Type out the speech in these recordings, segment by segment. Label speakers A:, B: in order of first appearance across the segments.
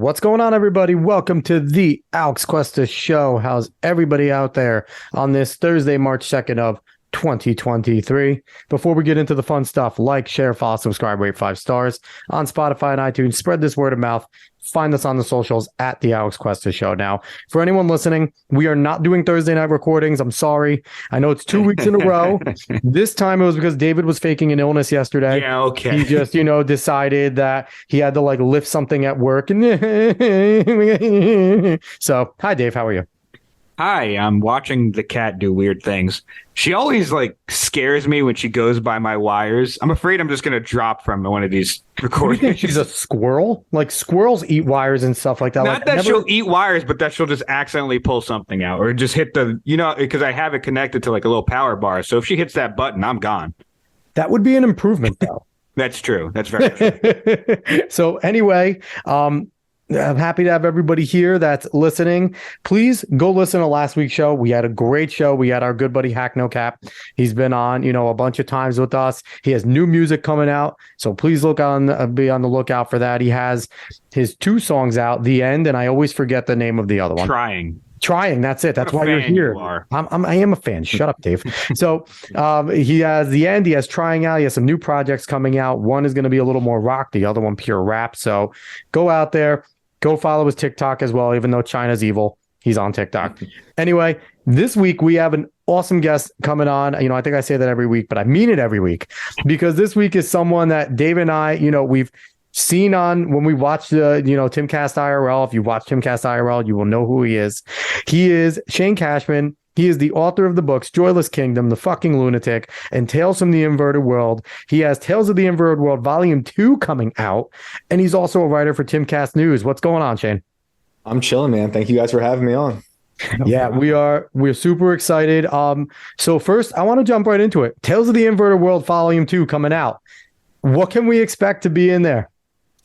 A: What's going on, everybody? Welcome to the Alex Cuesta Show. How's everybody out there on this Thursday, March 2nd of 2023? Before we get into the fun stuff, like, share, follow, subscribe, rate 5 stars on Spotify and iTunes. Spread this word of mouth. Find us on the socials at the Alex Cuesta Show. Now, for anyone listening, we are not doing Thursday night recordings. I'm sorry. I know it's 2 weeks in a row. This time it was because David was faking an illness yesterday.
B: Yeah, okay.
A: He just, decided that he had to lift something at work. So, hi, Dave. How are you?
B: Hi, I'm watching the cat do weird things. She always scares me when she goes by my wires. I'm afraid I'm just going to drop from one of these recordings.
A: You think she's a squirrel? Squirrels eat wires and stuff like that.
B: Not that she'll eat wires, but that she'll just accidentally pull something out or just hit because I have it connected to a little power bar. So if she hits that button, I'm gone.
A: That would be an improvement, though.
B: That's true. That's very true.
A: So anyway, I'm happy to have everybody here that's listening. Please go listen to last week's show. We had a great show. We had our good buddy Hack No Cap. He's been on, a bunch of times with us. He has new music coming out. So please be on the lookout for that. He has his 2 songs out, The End, and I always forget the name of the other one. Trying. That's it. That's why you're here. I am a fan. Shut up, Dave. So he has The End. He has Trying Out. He has some new projects coming out. One is going to be a little more rock. The other one, pure rap. So go out there. Go follow his TikTok as well, even though China's evil. He's on TikTok. Anyway, this week we have an awesome guest coming on. I think I say that every week, but I mean it every week because this week is someone that Dave and I, we've seen on when we watch the, Timcast IRL. If you watch Timcast IRL, you will know who he is. He is Shane Cashman. He is the author of the books Joyless Kingdom, The Fucking Lunatic, and Tales from the Inverted World. He has Tales of the Inverted World Volume 2 coming out, and he's also a writer for Timcast News. What's going on, Shane?
C: I'm chilling, man. Thank you guys for having me on.
A: Yeah, we're super excited. So first, I want to jump right into it. Tales of the Inverted World Volume 2 coming out. What can we expect to be in there?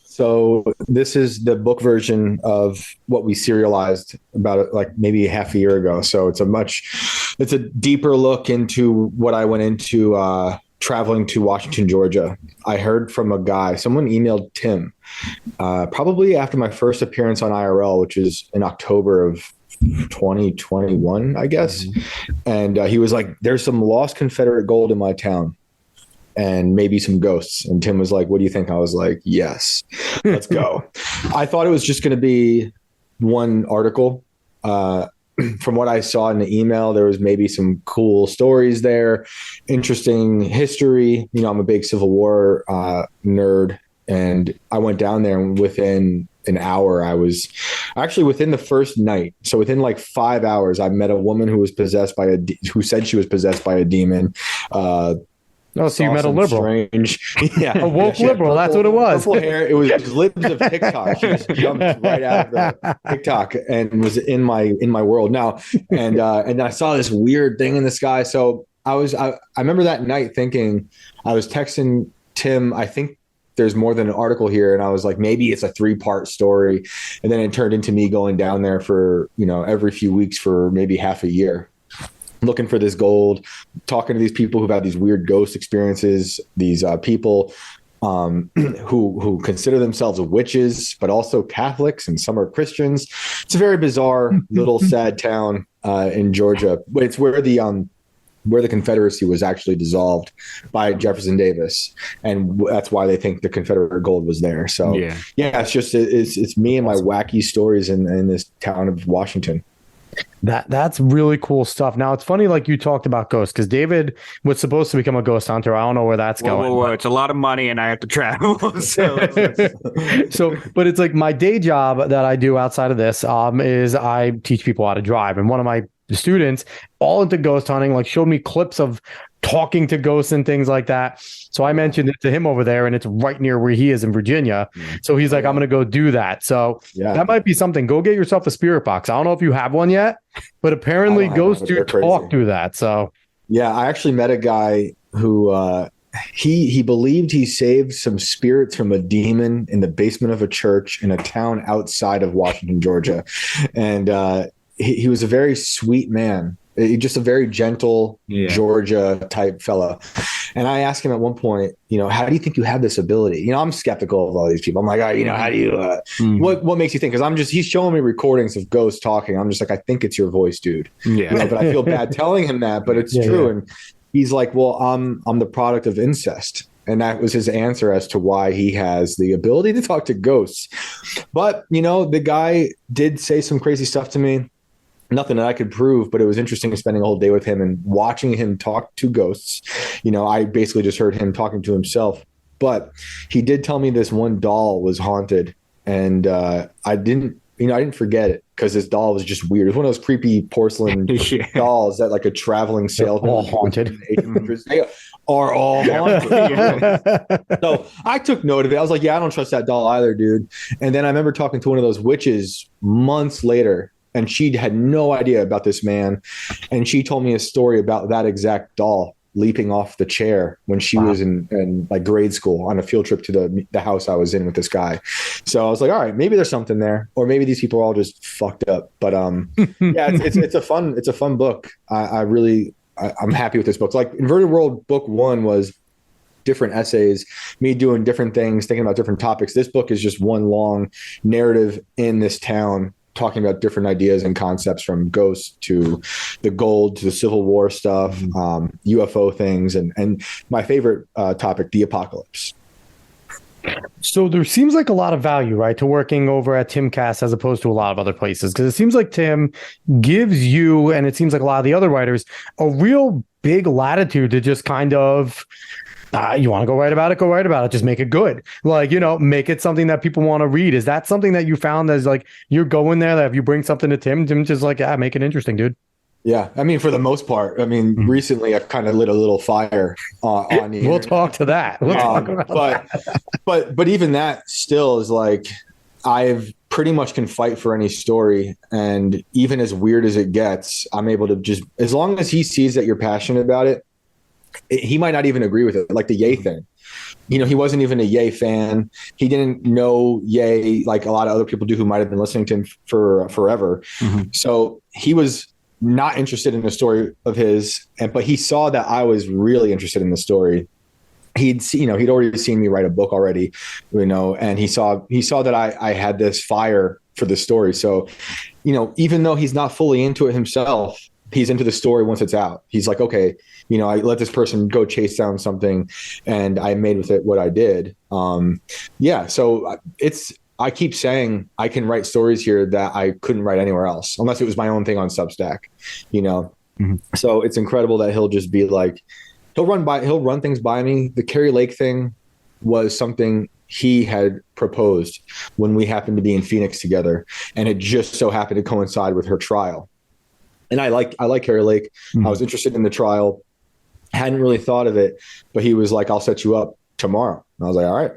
C: So this is the book version of what we serialized about maybe half a year ago. So it's a deeper look into what I went into traveling to Washington, Georgia. I heard from a guy, someone emailed Tim, probably after my first appearance on IRL, which is in October of 2021, I guess. Mm-hmm. And he was like, there's some lost Confederate gold in my town. And maybe some ghosts. And Tim was like, what do you think? I was like, yes, let's go. I thought it was just going to be one article. From what I saw in the email, there was maybe some cool stories there, interesting history. I'm a big Civil War nerd. And I went down there and within an hour, I was actually within the first night. So within 5 hours, I met a woman who was who said she was possessed by a demon.
A: Oh, so you met a liberal.
C: Strange. Yeah.
A: A woke liberal. That's what it was.
C: Purple hair. It was libs of TikTok. She just jumped right out of the TikTok and was in my world now. And I saw this weird thing in the sky. So I remember that night thinking, I was texting Tim, I think there's more than an article here. And I was like, maybe it's a 3-part story. And then it turned into me going down there for, every few weeks for maybe half a year, looking for this gold, talking to these people who've had these weird ghost experiences, these people who consider themselves witches, but also Catholics, and some are Christians. It's a very bizarre little sad town in Georgia, but it's where the Confederacy was actually dissolved by Jefferson Davis, and that's why they think the Confederate gold was there. So yeah, it's me and my wacky stories in this town of Washington.
A: That's really cool stuff. Now, it's funny, you talked about ghosts, because David was supposed to become a ghost hunter. I don't know where that's going.
B: Whoa. It's a lot of money and I have to travel.
A: But it's my day job that I do outside of this is I teach people how to drive. And one of my students, all into ghost hunting, showed me clips of talking to ghosts and things like that. So I mentioned it to him over there, and it's right near where he is in Virginia. So he's like, I'm going to go do that. So that might be something. Go get yourself a spirit box. I don't know if you have one yet, but apparently ghosts do talk through that. So
C: yeah, I actually met a guy who he believed he saved some spirits from a demon in the basement of a church in a town outside of Washington, Georgia. And he was a very sweet man. Just a very gentle Georgia type fella. And I asked him at one point, how do you think you have this ability? I'm skeptical of all these people. I'm like, how do you, what makes you think? Cause he's showing me recordings of ghosts talking. I'm just like, I think it's your voice, dude. But I feel bad telling him that, but it's true. Yeah. And he's like, well, I'm the product of incest. And that was his answer as to why he has the ability to talk to ghosts. But, the guy did say some crazy stuff to me. Nothing that I could prove, but it was interesting spending a whole day with him and watching him talk to ghosts. I basically just heard him talking to himself. But he did tell me this one doll was haunted. And I didn't forget it because this doll was just weird. It was one of those creepy porcelain dolls that like a traveling salesman.
A: All haunted.
C: They are all haunted. So I took note of it. I was like, I don't trust that doll either, dude. And then I remember talking to one of those witches months later, and she had no idea about this man. And she told me a story about that exact doll leaping off the chair when she was in like grade school on a field trip to the house I was in with this guy. So I was like, all right, maybe there's something there, or maybe these people are all just fucked up. But it's a fun book. I'm happy with this book. Like Inverted World book 1 was different essays, me doing different things, thinking about different topics. This book is just one long narrative in this town, talking about different ideas and concepts, from ghosts to the gold to the Civil War stuff, UFO things, and my favorite topic, the apocalypse.
A: So there seems like a lot of value, right, to working over at Timcast as opposed to a lot of other places, because it seems like Tim gives you, and it seems like a lot of the other writers, a real big latitude to just kind of you want to go write about it, go write about it. Just make it good. Like, make it something that people want to read. Is that something that you found as like you're going there that if you bring something to Tim just like, make it interesting, dude?
C: Yeah. I mean, for the most part, recently I've kind of lit a little fire on you.
A: We'll talk to that. We'll talk about
C: that. But even that still is like, I've pretty much can fight for any story. And even as weird as it gets, I'm able to just, as long as he sees that you're passionate about it, he might not even agree with it, like the Ye thing. He wasn't even a Ye fan. He didn't know Ye like a lot of other people do who might have been listening to him for forever. So he was not interested in the story of his, but he saw that I was really interested in the story. He'd already seen me write a book already, and he saw that I had this fire for the story. So, even though he's not fully into it himself, he's into the story once it's out. He's like, okay, I let this person go chase down something and I made with it what I did. So I keep saying I can write stories here that I couldn't write anywhere else, unless it was my own thing on Substack, So it's incredible that he'll just be like, he'll run things by me. The Carrie Lake thing was something he had proposed when we happened to be in Phoenix together. And it just so happened to coincide with her trial. And I like Carrie Lake. I was interested in the trial, hadn't really thought of it, but he was like, I'll set you up tomorrow. And I was like, all right,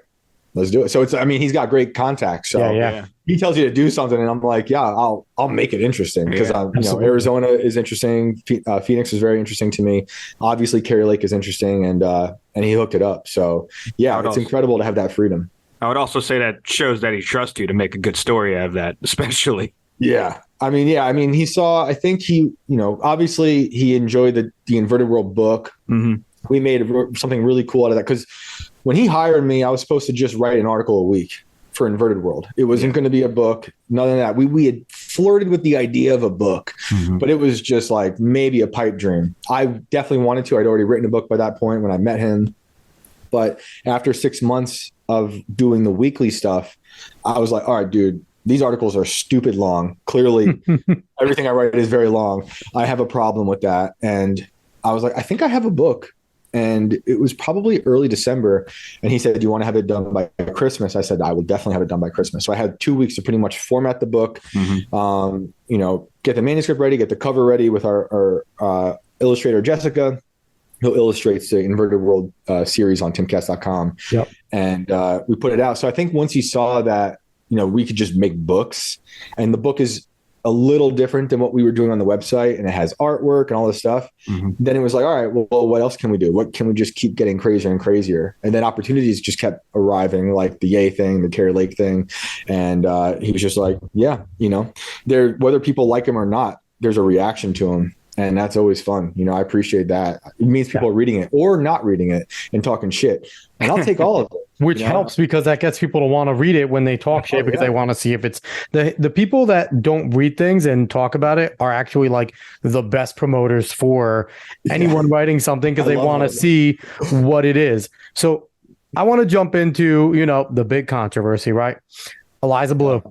C: let's do it. So he's got great contacts. So he tells you to do something and I'm like, I'll make it interesting, because Arizona is interesting. Phoenix is very interesting to me. Obviously Carrie Lake is interesting, and he hooked it up. So it's incredible to have that freedom.
B: I would also say that shows that he trusts you to make a good story out of that, especially.
C: Yeah. He saw, I think he, obviously he enjoyed the Inverted World book. We made something really cool out of that, because when he hired me, I was supposed to just write an article a week for Inverted World. It wasn't going to be a book, none of that. We had flirted with the idea of a book, but it was just like maybe a pipe dream. I definitely wanted to. I'd already written a book by that point when I met him. But after 6 months of doing the weekly stuff, I was like, all right, dude, these articles are stupid long. Clearly, everything I write is very long. I have a problem with that. And I was like, I think I have a book. And it was probably early December. And he said, do you want to have it done by Christmas? I said, I will definitely have it done by Christmas. So I had 2 weeks to pretty much format the book, get the manuscript ready, get the cover ready with our illustrator, Jessica, who illustrates the Inverted World series on timcast.com.
A: Yep.
C: And we put it out. So I think once he saw that, we could just make books, and the book is a little different than what we were doing on the website, and it has artwork and all this stuff. Then it was like, all right, well, what else can we do? What can we just keep getting crazier and crazier? And then opportunities just kept arriving, like the Ye thing, the Carrie Lake thing. And he was just like, whether people like him or not, there's a reaction to him. And that's always fun. I appreciate that. It means people are reading it or not reading it and talking shit. And I'll take all of it.
A: Which helps because that gets people to want to read it when they talk shit because they want to see if it's the people that don't read things and talk about it are actually like the best promoters for anyone writing something because they want to see what it is. So I want to jump into, the big controversy, right? Eliza Bleu.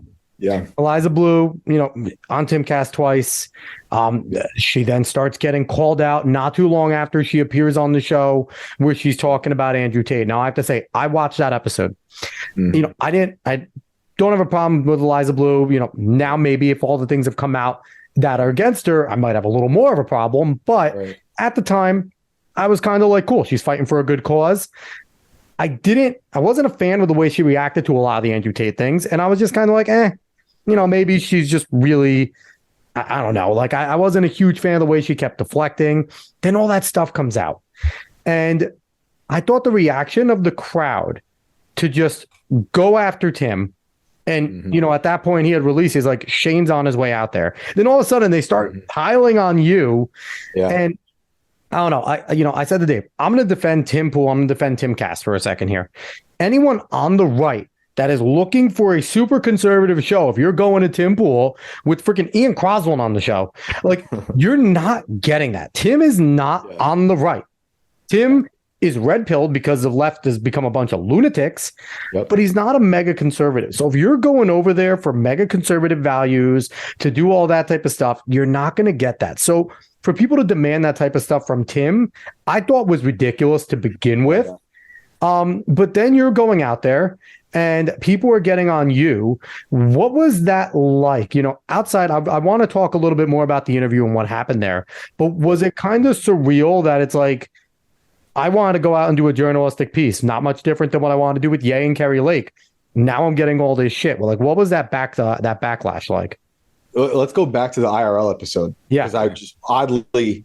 C: Yeah.
A: Eliza Bleu, on Timcast twice. She then starts getting called out not too long after she appears on the show where she's talking about Andrew Tate. Now, I have to say, I watched that episode. I don't have a problem with Eliza Bleu. Now maybe if all the things have come out that are against her, I might have a little more of a problem. But at the time, I was kind of like, cool, she's fighting for a good cause. I wasn't a fan of the way she reacted to a lot of the Andrew Tate things. And I was just kind of like, maybe she's just really, I don't know. Like I wasn't a huge fan of the way she kept deflecting. Then all that stuff comes out. And I thought the reaction of the crowd to just go after Tim. And, at that point he had released, he's like, Shane's on his way out there. Then all of a sudden they start piling on you. Yeah. And I don't know. I said to Dave, I'm going to defend Tim Pool. I'm going to defend Timcast for a second here. Anyone on the right that is looking for a super conservative show, if you're going to Tim Pool with freaking Ian Croswell on the show, like you're not getting that. Tim is not on the right. Tim is red pilled because the left has become a bunch of lunatics, but he's not a mega conservative. So if you're going over there for mega conservative values to do all that type of stuff, you're not going to get that. So for people to demand that type of stuff from Tim, I thought was ridiculous to begin with. But then you're going out there and people are getting on you. What was that like? Outside, I want to talk a little bit more about the interview and what happened there. But was it kind of surreal that it's like, I wanted to go out and do a journalistic piece, not much different than what I wanted to do with Ye and Kerry Lake. Now I'm getting all this shit. Well, like, what was that backlash like?
C: Let's go back to the IRL episode. Yeah. Because I just oddly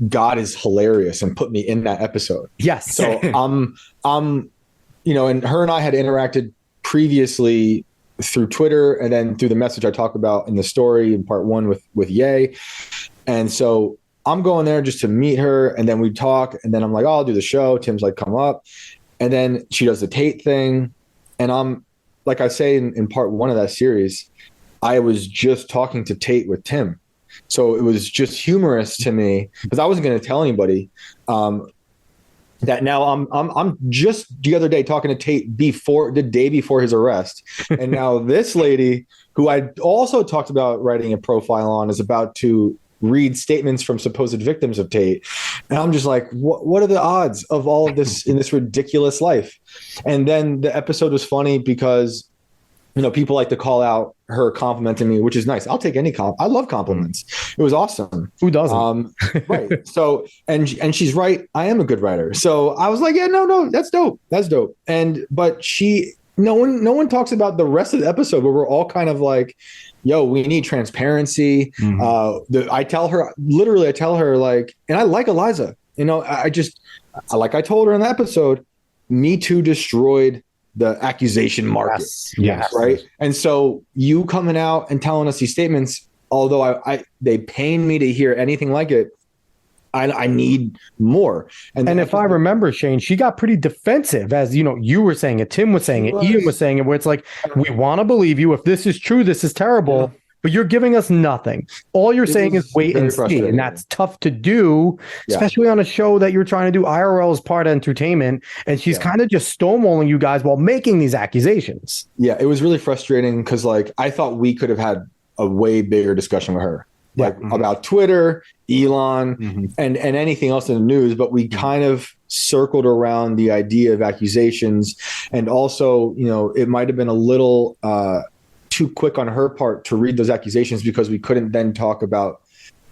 C: God is hilarious and put me in that episode.
A: Yes.
C: So and her and I had interacted previously through Twitter and then through the message I talked about in the story in part 1 with Ye. And so I'm going there just to meet her and then we talk and then I'm like, I'll do the show. Tim's like, come up. And then she does the Tate thing. And I'm, like I say in part 1 of that series, I was just talking to Tate with Tim. So it was just humorous to me because I wasn't going to tell anybody that now I'm just the other day talking to Tate the day before his arrest. And now this lady who I also talked about writing a profile on is about to read statements from supposed victims of Tate. And I'm just like, what are the odds of all of this in this ridiculous life? And then the episode was funny because people like to call out her complimenting me, which is nice. I'll take any I love compliments. It was awesome.
A: Who doesn't?
C: Right. So, and she's right. I am a good writer. So I was like, yeah, no, that's dope. That's dope. But no one talks about the rest of the episode where we're all kind of like, yo, we need transparency. I tell her like, and I like Eliza, like I told her in the episode, Me Too destroyed the accusation market.
A: Yes.
C: Right. And so you coming out and telling us these statements, although they pain me to hear anything like it, I need more. And
A: if I remember, Shane, she got pretty defensive as, you were saying it, Tim was saying it, Ian was saying it, where it's like, we want to believe you. If this is true, this is terrible. Yeah. But you're giving us nothing. All you're saying is wait and see. And that's tough to do, especially on a show that you're trying to do IRL as part of entertainment. And she's kind of just stonewalling you guys while making these accusations.
C: Yeah, it was really frustrating because I thought we could have had a way bigger discussion with her. About Twitter, Elon, and anything else in the news. But we kind of circled around the idea of accusations. And also, it might have been a little too quick on her part to read those accusations because we couldn't then talk about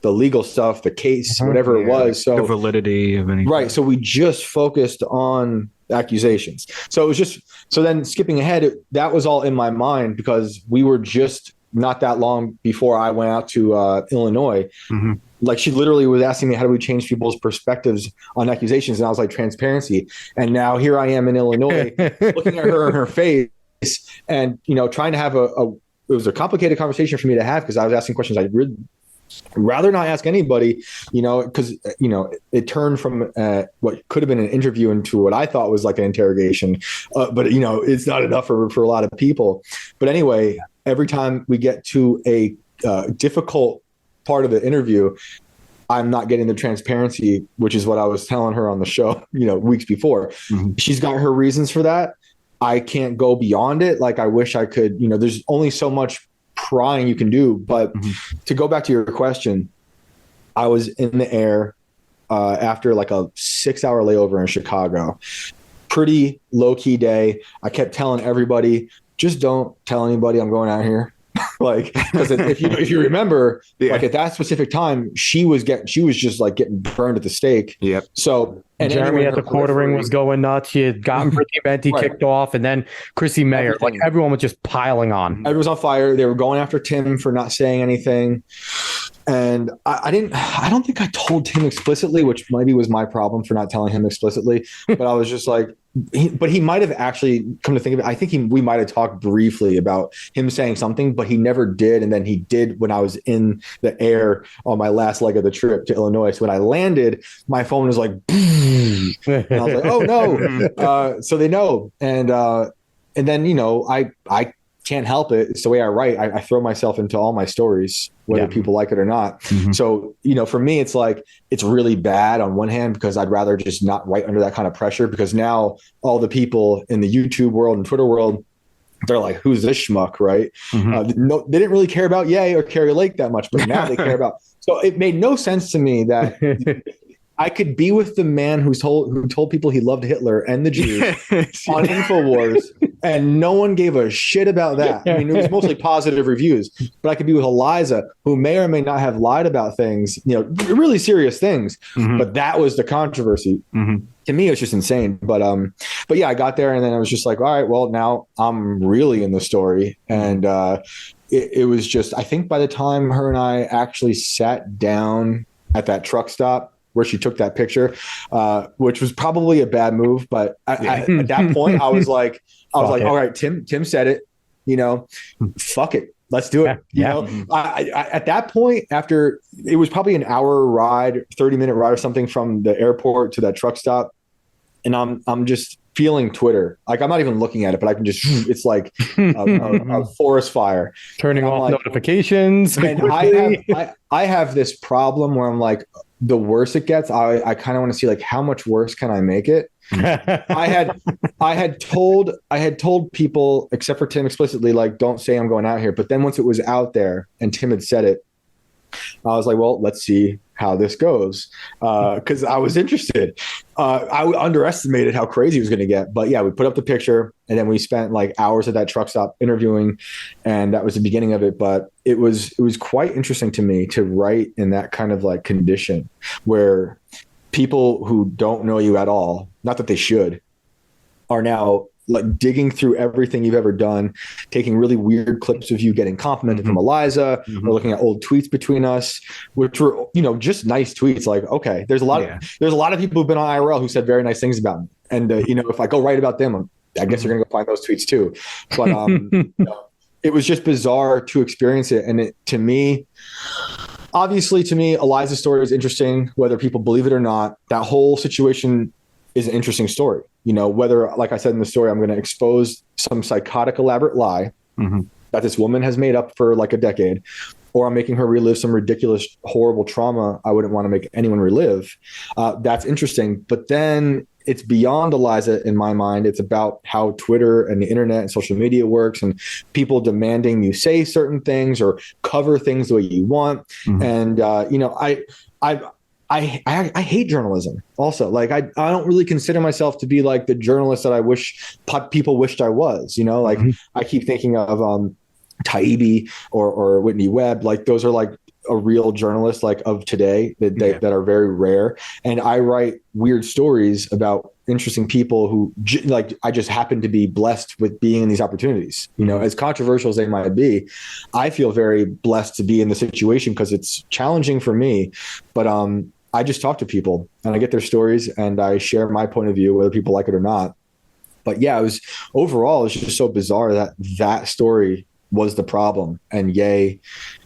C: the legal stuff, the case, whatever it was. So
B: the validity of anything.
C: Right. So we just focused on accusations. So it was just, so then skipping ahead, that was all in my mind because we were just not that long before I went out to Illinois. Like she literally was asking me, how do we change people's perspectives on accusations? And I was like, transparency. And now here I am in Illinois looking at her in her face and, trying to have it was a complicated conversation for me to have because I was asking questions I really rather not ask anybody, because, it turned from what could have been an interview into what I thought was like an interrogation. But, it's not enough for a lot of people. But anyway, every time we get to a difficult part of the interview, I'm not getting the transparency, which is what I was telling her on the show, weeks before. She's got her reasons for that. I can't go beyond it. Like, I wish I could, there's only so much prying you can do. But to go back to your question, I was in the air after like a 6-hour layover in Chicago. Pretty low-key day. I kept telling everybody, just don't tell anybody I'm going out here. Like, because if you remember, like at that specific time, she was just like getting burned at the stake.
B: Yep.
C: So, and
A: Jeremy at the quartering was going nuts. She had gotten Brittany Venti kicked off, and then Chrissy Mayer. Like, everyone was just piling on.
C: Everyone was on fire. They were going after Tim for not saying anything. And I don't think I told Tim explicitly, which maybe was my problem for not telling him explicitly. But I was just like, he might have actually, come to think of it, I think we might have talked briefly about him saying something, but he never did. And then he did when I was in the air on my last leg of the trip to Illinois. So when I landed, my phone was like, and I was like, oh no. So they know. And then, I can't help it. It's the way I write. I throw myself into all my stories, whether people like it or not. So, for me, it's like, it's really bad on one hand, because I'd rather just not write under that kind of pressure, because now all the people in the YouTube world and Twitter world, they're like, who's this schmuck, right? No, they didn't really care about Ye or Carrie Lake that much, but now they care about. So it made no sense to me that I could be with the man who told people he loved Hitler and the Jews on InfoWars, and no one gave a shit about that. I mean, it was mostly positive reviews, but I could be with Eliza, who may or may not have lied about things, really serious things, but that was the controversy. To me, it was just insane. But yeah, I got there, and then I was just like, all right, well, now I'm really in the story. And it was just, I think by the time her and I actually sat down at that truck stop where she took that picture, which was probably a bad move. But at that point, I was like, all right, Tim said it, fuck it. Let's do it. I at that point, after it was probably an hour ride, 30-minute ride or something from the airport to that truck stop. And I'm just feeling Twitter. Like, I'm not even looking at it, but I can just, it's like a forest fire.
A: Turning off notifications.
C: And I have this problem where I'm like, the worse it gets, I kind of want to see, like, how much worse can I make it? I had told people, except for Tim explicitly, like, don't say I'm going out here. But then once it was out there and Tim had said it, I was like, well, let's see how this goes. Because I was interested. I underestimated how crazy it was going to get. But yeah, we put up the picture, and then we spent like hours at that truck stop interviewing, and that was the beginning of it. But it was quite interesting to me to write in that kind of like condition where people who don't know you at all, not that they should, are now like digging through everything you've ever done, taking really weird clips of you getting complimented from Eliza, or looking at old tweets between us, which were, just nice tweets. Like, okay, there's a lot of people who've been on IRL who said very nice things about me. And, if I go write about them, I guess you're going to go find those tweets too. But it was just bizarre to experience it. And to me, Eliza's story is interesting, whether people believe it or not. That whole situation is an interesting story. Whether, like I said in the story, I'm going to expose some psychotic, elaborate lie that this woman has made up for like a decade, or I'm making her relive some ridiculous, horrible trauma I wouldn't want to make anyone relive. That's interesting. But then it's beyond Eliza in my mind. It's about how Twitter and the internet and social media works, and people demanding you say certain things or cover things the way you want. And, I hate journalism also. Like, I don't really consider myself to be like the journalist that I wish people wished I was, like I keep thinking of Taibbi or Whitney Webb. Like, those are like a real journalist like of today that are very rare. And I write weird stories about interesting people who I just happen to be blessed with being in these opportunities. As controversial as they might be, I feel very blessed to be in the situation because it's challenging for me. But I just talk to people and I get their stories and I share my point of view, whether people like it or not. But yeah, it's just so bizarre that story was the problem. And Ye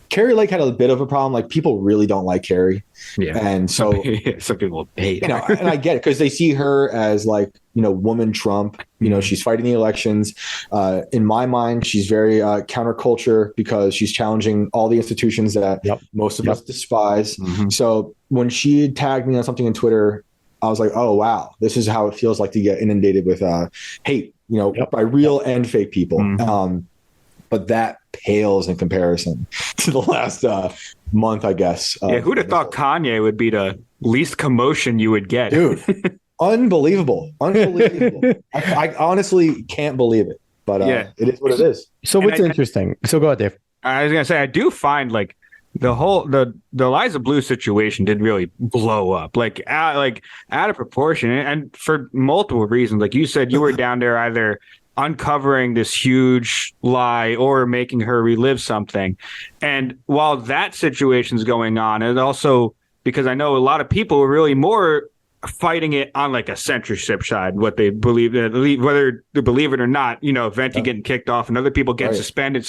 C: Carrie Lake had a bit of a problem. Like people really don't like Carrie.
B: Yeah.
C: And so
B: some people hate
C: you know,
B: her.
C: and I get it because they see her as like, woman Trump, she's fighting the elections. In my mind, she's very counterculture because she's challenging all the institutions that most of us despise. So when she tagged me on something on Twitter, I was like, oh, wow, this is how it feels like to get inundated with hate, by real and fake people. But that pales in comparison to the last month, I guess.
B: Who'd have thought Kanye would be the least commotion you would get?
C: Dude, unbelievable. I honestly can't believe it, but it is what it is.
A: So what's interesting? So go ahead, Dave.
B: I was going to say, I do find like the Eliza Bleu situation did really blow up, like out of proportion, and for multiple reasons. Like you said, you were down there either uncovering this huge lie or making her relive something. And while that situation's going on, and also because I know a lot of people are really more fighting it on like a censorship side, what they believe, whether they believe it or not, Venti getting kicked off and other people getting suspended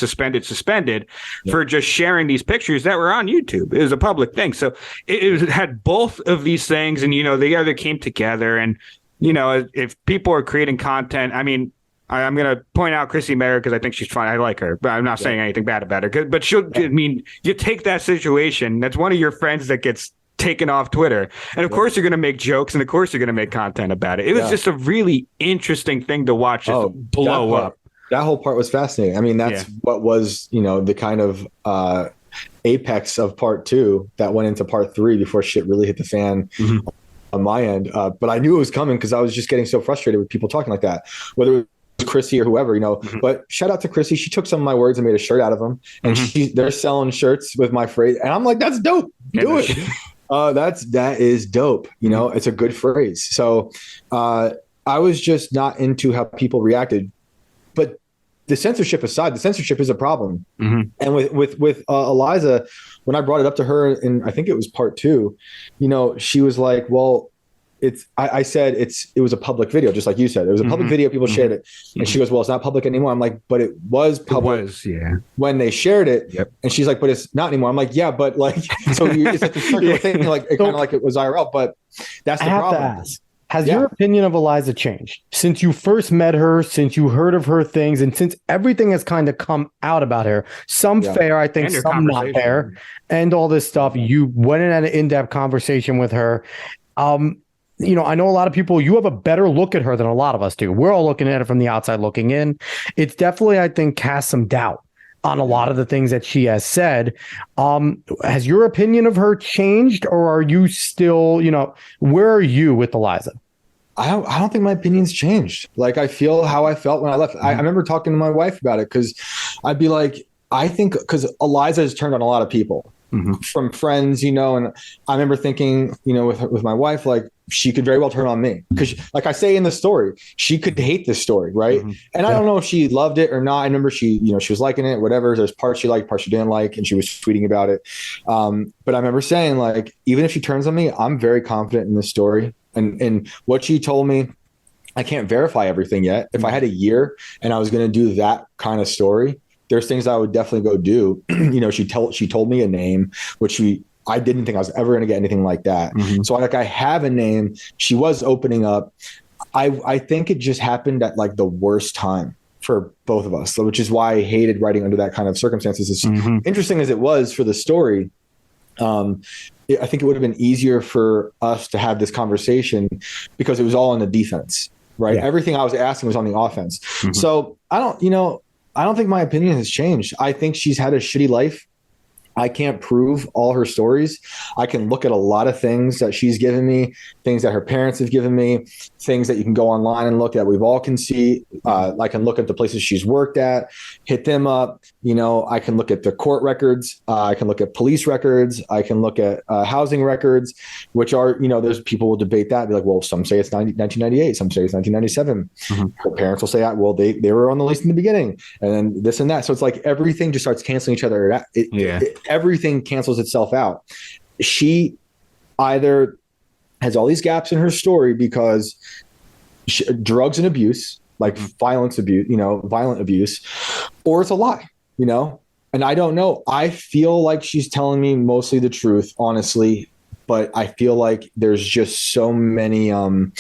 B: for just sharing these pictures that were on YouTube. It was a public thing. So it had both of these things, and, they either came together. And, if people are creating content, I mean, I'm going to point out Chrissy Mayer because I think she's fine. I like her, but I'm not saying anything bad about her. But you take that situation, that's one of your friends that gets taken off Twitter. And of course you're going to make jokes, and of course you're going to make content about it. It was just a really interesting thing to watch blow up.
C: That whole part was fascinating. I mean, that's what was, the kind of apex of part 2 that went into part 3 before shit really hit the fan. On my end. But I knew it was coming because I was just getting so frustrated with people talking like that, whether it was Chrissy or whoever, but shout out to Chrissy. She took some of my words and made a shirt out of them, and they're selling shirts with my phrase. And I'm like, that's dope. Do it. That is dope. It's a good phrase. So I was just not into how people reacted, but the censorship aside, the censorship is a problem. And with Eliza, when I brought it up to her, and I think it was part 2, she was like, well, I said it was a public video, just like you said. It was a public video. People shared it. And she goes, well, it's not public anymore. I'm like, but it was public when they shared it. And she's like, but it's not anymore. I'm like, yeah, but like, so it's like the circular thing, like it kind of like it was IRL, but that's the problem.
A: I have to ask, has your opinion of Eliza changed since you first met her, since you heard of her things, and since everything has kind of come out about her? Some fair, I think, some not fair, and all this stuff. You went in at an in-depth conversation with her. I know a lot of people, you have a better look at her than a lot of us do. We're all looking at it from the outside looking in. It's definitely, I think, cast some doubt on a lot of the things that she has said. Has your opinion of her changed, or are you still, where are you with Eliza?
C: I don't think my opinion's changed. Like, I feel how I felt when I left. I remember talking to my wife about it because I'd be like, I think because Eliza has turned on a lot of people from friends, and I remember thinking, with my wife, like, she could very well turn on me because, like I say in the story, she could hate this story, right? And I don't know if she loved it or not. I remember she was liking it, whatever. There's parts she liked, parts she didn't like, and she was tweeting about it. But I remember saying, like, even if she turns on me, I'm very confident in this story. And what she told me, I can't verify everything yet. If I had a year and I was going to do that kind of story, there's things I would definitely go do. She told me a name, which I didn't think I was ever going to get anything like that. So I have a name. She was opening up. I think it just happened at like the worst time for both of us, which is why I hated writing under that kind of circumstances. As interesting as it was for the story, I think it would have been easier for us to have this conversation because it was all on the defense, right? Yeah. Everything I was asking was on the offense. So I don't think my opinion has changed. I think she's had a shitty life. I can't prove all her stories. I can look at a lot of things that she's given me, things that her parents have given me, things that you can go online and look at. We've all can see. I can look at the places she's worked at, hit them up. I can look at the court records. I can look at police records. I can look at housing records, which are, there's people will debate that. Be like, well, some say it's 1998, some say it's 1997. Her parents will say, well, they were on the list in the beginning, and then this and that. So it's like everything just starts canceling each other out. Everything cancels itself out. She either has all these gaps in her story because drugs and abuse, like violent abuse, or it's a lie, And I don't know. I feel like she's telling me mostly the truth, honestly, but I feel like there's just so many either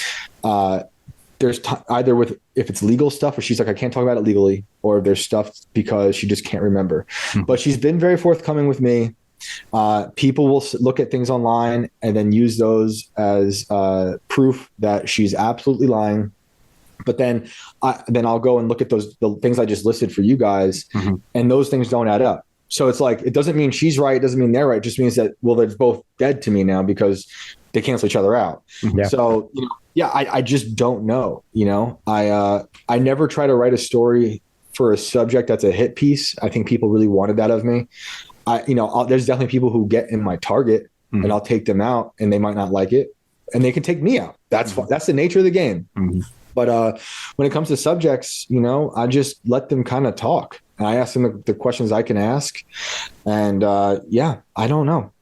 C: with if it's legal stuff or she's like I can't talk about it legally, or if there's stuff because she just can't remember. But she's been very forthcoming with me. People will look at things online and then use those as proof that she's absolutely lying. But then I'll go and look at the things I just listed for you guys, and those things don't add up. So it's like, it doesn't mean she's right. It doesn't mean they're right. It just means that, well, they're both dead to me now because they cancel each other out. Yeah. So, I just don't know. I never try to write a story for a subject that's a hit piece. I think people really wanted that of me. There's definitely people who get in my target and I'll take them out and they might not like it and they can take me out. That's that's the nature of the game. But when it comes to subjects, I just let them kind of talk. And I ask them the questions I can ask. And I don't know.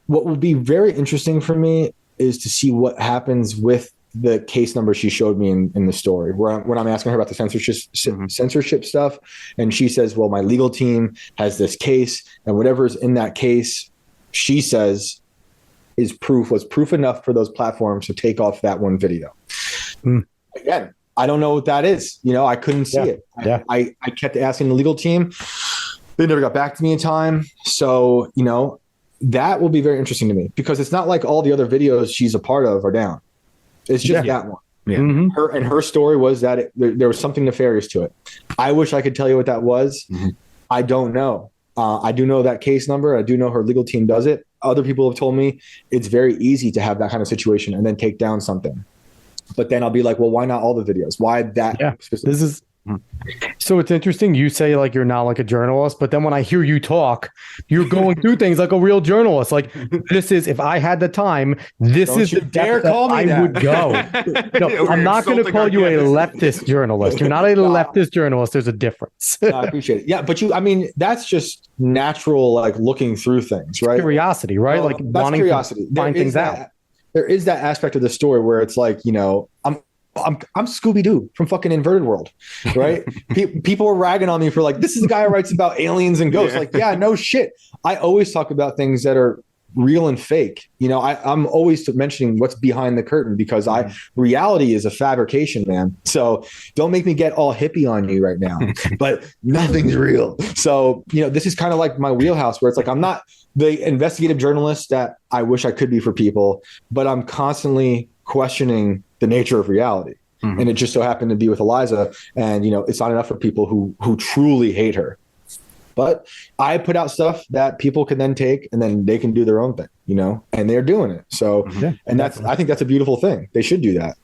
C: What will be very interesting for me is to see what happens with the case number she showed me in the story, when I'm asking her about the censorship stuff. And she says, well, my legal team has this case, and whatever's in that case, she says was proof enough for those platforms to take off that one video. Again, I don't know what that is. I couldn't see it. I kept asking the legal team. They never got back to me in time. So, that will be very interesting to me because it's not like all the other videos she's a part of are down. It's just that one. Yeah. Her story was that there was something nefarious to it. I wish I could tell you what that was. I don't know. I do know that case number. I do know her legal team does it. Other people have told me it's very easy to have that kind of situation and then take down something. But then I'll be like, well, why not all the videos? Why that?
A: Yeah, this is. So it's interesting. You say like you're not like a journalist, but then when I hear you talk, you're going through things like a real journalist. Like this is, if I had the time, this
C: Don't
A: is
C: you
A: the
C: dare
A: depth
C: call me
A: I
C: that.
A: would go. No, I'm not going to call you a leftist journalist. You're not a leftist journalist. There's a difference.
C: No, I appreciate it. Yeah, but that's just natural, like looking through things, right?
A: Curiosity, right? Like wanting
C: curiosity.
A: to find things out.
C: There is that aspect of the story where it's like, I'm Scooby-Doo from fucking Inverted World, right? People were ragging on me for like, this is the guy who writes about aliens and ghosts. Like, yeah, no shit. I always talk about things that are real and fake. I'm always mentioning what's behind the curtain because reality is a fabrication, man. So don't make me get all hippie on you right now, but nothing's real. So, this is kind of like my wheelhouse where it's like, I'm not the investigative journalist that I wish I could be for people, but I'm constantly questioning the nature of reality. And it just so happened to be with Eliza. And, it's not enough for people who truly hate her. But I put out stuff that people can then take and then they can do their own thing, and they're doing it. So, and I think that's a beautiful thing. They should do that.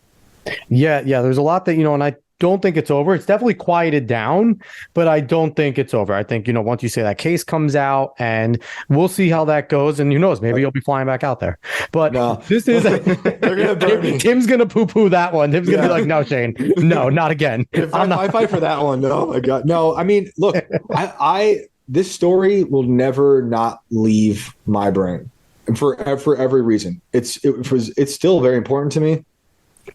A: Yeah. There's a lot that, and I don't think it's over. It's definitely quieted down, but I don't think it's over. I think, once you say that case comes out and we'll see how that goes. And who knows, maybe you'll be flying back out there. But this is, they're going to burn me. Tim's going to poo-poo that one. Tim's going to be like, no, Shane, no, not again.
C: I fight for that one. Oh my God. No, I mean, look, this story will never not leave my brain for every reason. It's still very important to me.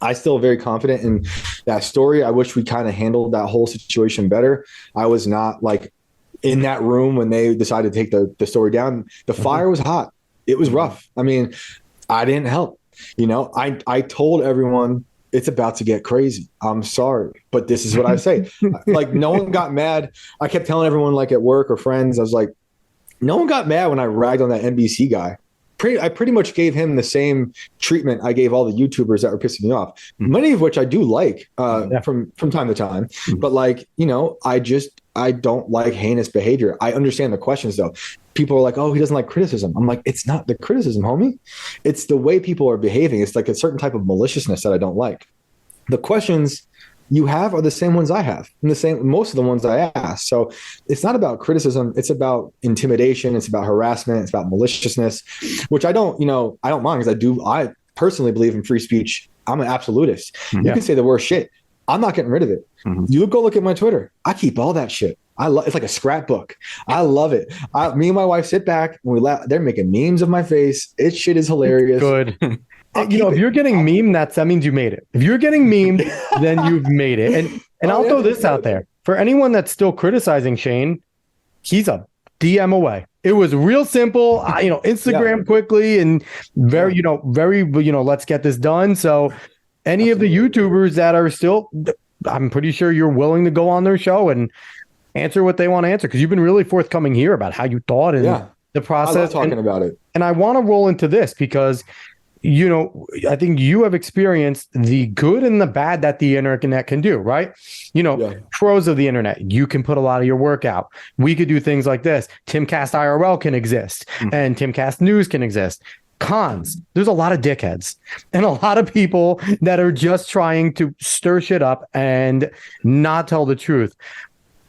C: I still very confident in that story. I wish we kind of handled that whole situation better. I was not like in that room when they decided to take the story down. The fire was hot. It was rough. I mean, I didn't help. I told everyone it's about to get crazy. I'm sorry, but this is what I say. Like no one got mad. I kept telling everyone like at work or friends, I was like, no one got mad when I ragged on that NBC guy. I pretty much gave him the same treatment I gave all the YouTubers that were pissing me off, many of which I do like from time to time. But like, I don't like heinous behavior. I understand the questions though. People are like, oh, he doesn't like criticism. I'm like, it's not the criticism, homie. It's the way people are behaving. It's like a certain type of maliciousness that I don't like. The questions you have are the same ones I have, and most of the ones I ask. So it's not about criticism. It's about intimidation. It's about harassment. It's about maliciousness, which I don't mind because I personally believe in free speech. I'm an absolutist. You can say the worst shit. I'm not getting rid of it. You go look at my Twitter. I keep all that shit. It's like a scrapbook. I love it. Me and my wife sit back and we laugh. They're making memes of my face. Shit is hilarious.
A: Good. If you're getting memed, that means you made it. If you're getting memed, then you've made it. And I'll throw this out there. for anyone that's still criticizing Shane, he's a DM away. It was real simple, Instagram quickly and very, let's get this done. So any of the YouTubers that are still, I'm pretty sure you're willing to go on their show and answer what they want to answer, because you've been really forthcoming here about how you thought and the process.
C: I love talking about it. And
A: I want to roll into this because, I think you have experienced the good and the bad that the internet can do, right? Pros of the internet, you can put a lot of your work out. We could do things like this. Timcast IRL can exist and Timcast News can exist. Cons, there's a lot of dickheads and a lot of people that are just trying to stir shit up and not tell the truth.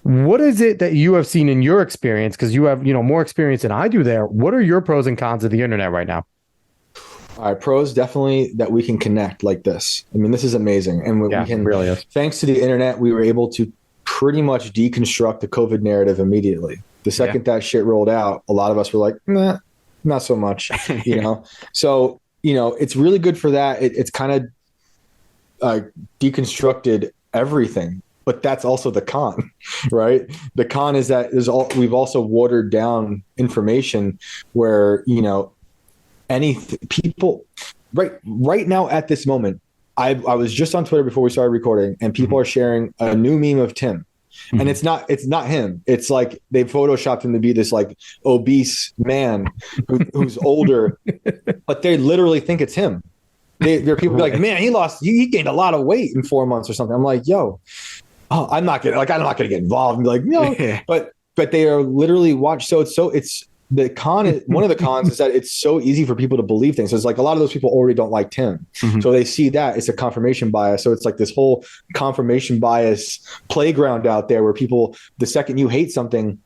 A: What is it that you have seen in your experience? Because you have, more experience than I do there. What are your pros and cons of the internet right now?
C: All right, pros, definitely that we can connect like this. I mean, this is amazing. And we can,
A: really is.
C: Thanks to the internet, we were able to pretty much deconstruct the COVID narrative immediately. The second that shit rolled out, a lot of us were like, nah, not so much, So, it's really good for that. It's kind of deconstructed everything. But that's also the con, right? The con is that we've also watered down information where, people right now at this moment, I was just on Twitter before we started recording, and people are sharing a new meme of Tim. And it's not him. It's like they photoshopped him to be this like obese man who's older, but they literally think it's him. There are people be like, man, he gained a lot of weight in 4 months or something. I'm like, yo, I'm not gonna get involved and be like, no, but they are literally it's the con is, one of the cons is that it's so easy for people to believe things. So it's like a lot of those people already don't like Tim. So they see that it's a confirmation bias. So it's like this whole confirmation bias playground out there where people, the second you hate something,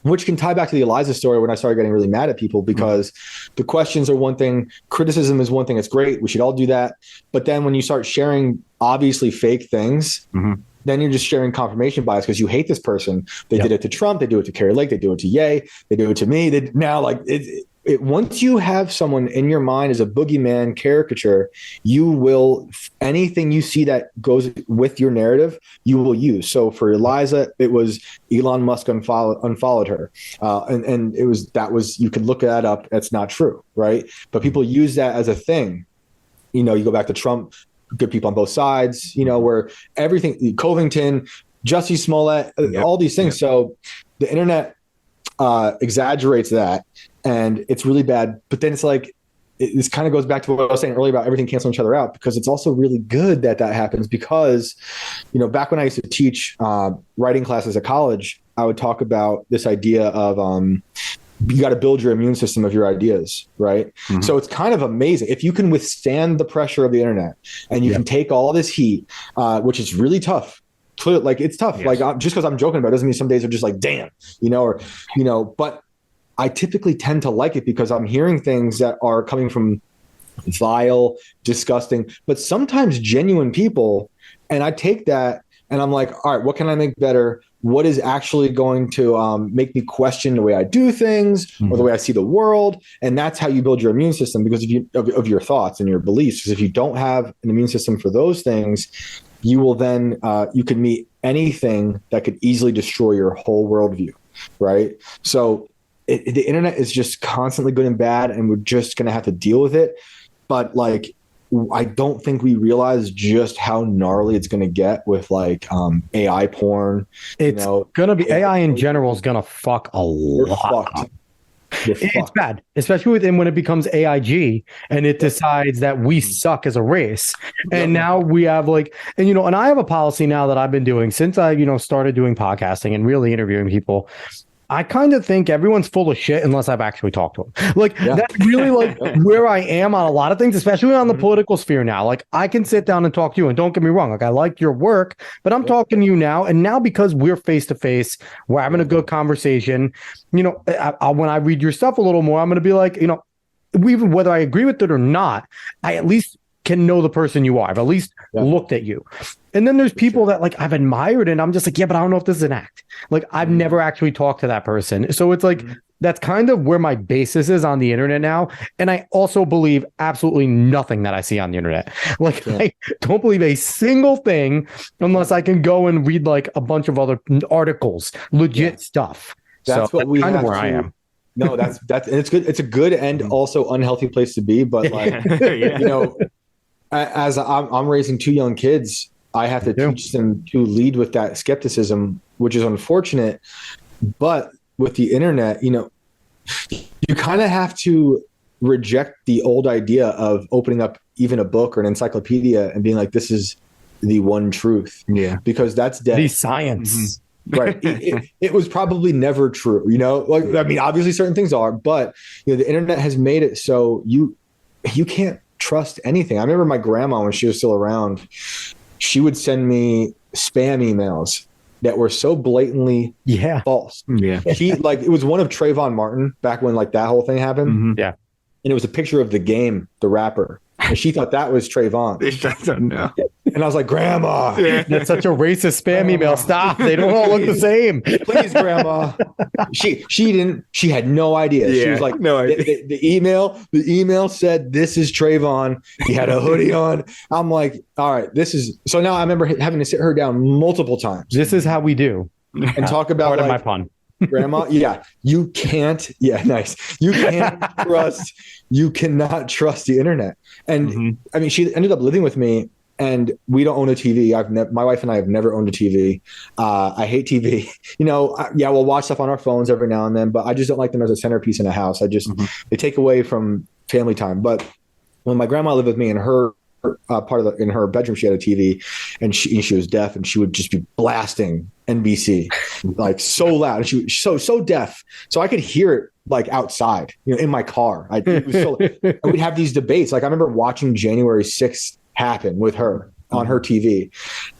C: which can tie back to the Eliza story when I started getting really mad at people, because the questions are one thing, criticism is one thing. It's great. We should all do that. But then when you start sharing obviously fake things, then you're just sharing confirmation bias because you hate this person. They did it to Trump. They do it to Carrie Lake. They do it to Ye. They do it to me. Once you have someone in your mind as a boogeyman caricature, you will, anything you see that goes with your narrative, you will use. So for Eliza, it was Elon Musk unfollowed her. And you could look that up. That's not true, right? But people use that as a thing. You go back to Trump, good people on both sides, where everything, Covington, Jussie Smollett, all these things. So the internet exaggerates that, and it's really bad. But then it's like, this kind of goes back to what I was saying earlier about everything canceling each other out, because it's also really good that happens, because, back when I used to teach writing classes at college, I would talk about this idea of, you got to build your immune system of your ideas, right? So it's kind of amazing if you can withstand the pressure of the internet and you can take all this heat, which is really tough. Like it's tough. Yes. Like just because I'm joking about it doesn't mean some days are just like, damn, but I typically tend to like it because I'm hearing things that are coming from vile, disgusting, but sometimes genuine people. And I take that and I'm like, all right, what can I make better? What is actually going to make me question the way I do things or the way I see the world? And that's how you build your immune system, because of your thoughts and your beliefs. Because if you don't have an immune system for those things, you will then you could meet anything that could easily destroy your whole worldview, right? So the internet is just constantly good and bad, and we're just going to have to deal with it. But like, I don't think we realize just how gnarly it's going to get with like AI porn.
A: It's going to be, AI in general is going to fuck a lot up. It's bad, especially when it becomes AIG and it decides that we suck as a race. And now we have like, and I have a policy now that I've been doing since I, started doing podcasting and really interviewing people. I kind of think everyone's full of shit unless I've actually talked to them. Like that's really like where I am on a lot of things, especially on the political sphere now. Like I can sit down and talk to you, and don't get me wrong, like I like your work, but I'm talking to you now. And now because we're face to face, we're having a good conversation. When I read your stuff a little more, I'm going to be like, even whether I agree with it or not, I at least can know the person you are. I've at least looked at you. And then there's people that like I've admired and I'm just like, yeah, but I don't know if this is an act. Like I've never actually talked to that person. So it's like that's kind of where my basis is on the internet now. And I also believe absolutely nothing that I see on the internet. Like, I don't believe a single thing unless I can go and read like a bunch of other articles, legit stuff.
C: That's what we
A: kind
C: have
A: of where
C: to,
A: I am.
C: No, that's and it's good. It's a good and also unhealthy place to be. But like, you know, as I'm raising two young kids, I have to teach them to lead with that skepticism, which is unfortunate. But with the internet, you know, you kind of have to reject the old idea of opening up even a book or an encyclopedia and being like, this is the one truth.
B: Yeah.
C: Because that's dead.
A: The science.
C: Right. It was probably never true, you know, like, I mean, obviously certain things are, but you know, the internet has made it so you can't trust anything. I remember my grandma, when she was still around, she would send me spam emails that were so blatantly false.
B: Yeah.
C: She like, it was one of Trayvon Martin back when like that whole thing happened.
A: Yeah.
C: And it was a picture of The Game, the rapper. And she thought that was Trayvon. And I was like, Grandma.
A: That's such a racist spam email. Stop. They don't all look the same.
C: Please, Grandma. She had no idea. She was like,
B: no idea.
C: The email said, this is Trayvon. He had a hoodie on. I'm like, all right, so now I remember having to sit her down multiple times.
A: This is how we do.
C: And talk about
A: part of my pun.
C: Grandma, you can't. Yeah, nice. You cannot trust the internet. And I mean, she ended up living with me, and we don't own a TV. My wife and I have never owned a TV. I hate TV. You know, we'll watch stuff on our phones every now and then, but I just don't like them as a centerpiece in a house. They take away from family time. But when my grandma lived with me, and her in her bedroom, she had a TV, and she was deaf, and she would just be blasting NBC like so loud. She was so deaf, so I could hear it like outside, you know, in my car. We'd have these debates. Like I remember watching January 6th happen with her on her TV,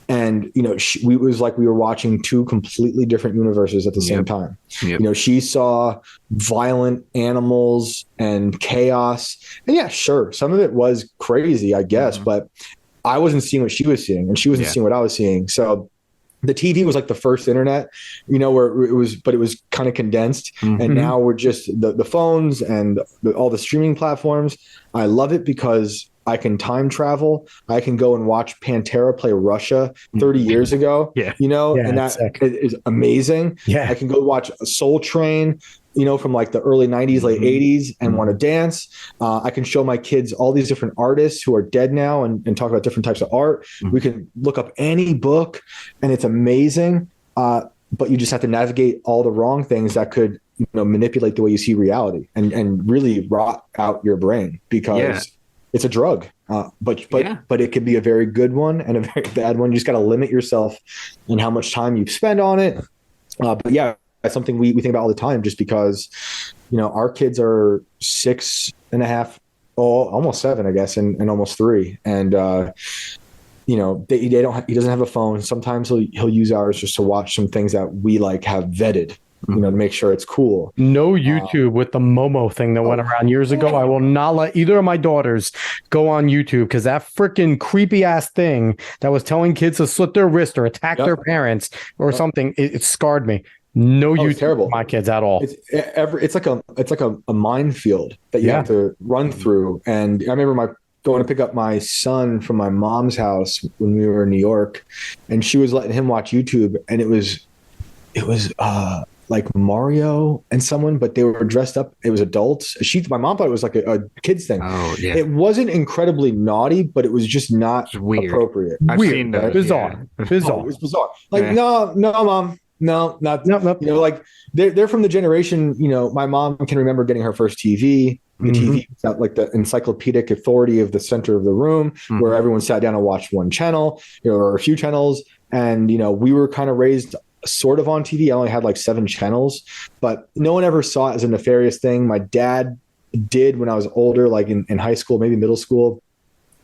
C: and you know, we were watching two completely different universes at the same time. You know, she saw violent animals and chaos, and sure, some of it was crazy, I guess, but I wasn't seeing what she was seeing, and she wasn't seeing what I was seeing. So the TV was like the first internet, you know, where it was kind of condensed. And now we're just the phones and all the streaming platforms. I love it because I can time travel. I can go and watch Pantera play Russia 30 years ago, you know, and that is amazing. I can go watch Soul Train, you know, from like the early 90s, late 80s, and want to dance. I can show my kids all these different artists who are dead now and talk about different types of art. We can look up any book, and it's amazing. But you just have to navigate all the wrong things that could, you know, manipulate the way you see reality and really rot out your brain, because it's a drug. But it could be a very good one and a very bad one. You just got to limit yourself and how much time you spend on it. That's something we think about all the time, just because, you know, our kids are 6.5, almost 7, I guess, and almost 3. And, you know, he doesn't have a phone. Sometimes he'll use ours just to watch some things that we like have vetted, you know, to make sure it's cool.
A: No YouTube with the Momo thing that went around years ago. I will not let either of my daughters go on YouTube, because that freaking creepy ass thing that was telling kids to slit their wrist or attack their parents or something, it scarred me. No YouTube
C: terrible.
A: For my kids at all.
C: It's like a minefield that you have to run through. And I remember going to pick up my son from my mom's house when we were in New York, and she was letting him watch YouTube, and it was like Mario and someone, but they were dressed up. It was adults. My mom thought it was like a kids thing.
B: Oh yeah.
C: It wasn't incredibly naughty, but it was just not appropriate.
B: I've seen that.
A: Bizarre.
C: Bizarre. It was bizarre. Like, no, mom. No, not. You know, like they're from the generation, you know, my mom can remember getting her first TV. The TV was not like the encyclopedic authority of the center of the room where everyone sat down and watched one channel, you know, or a few channels. And, you know, we were kind of raised sort of on TV. I only had like 7 channels, but no one ever saw it as a nefarious thing. My dad did when I was older, like in high school, maybe middle school,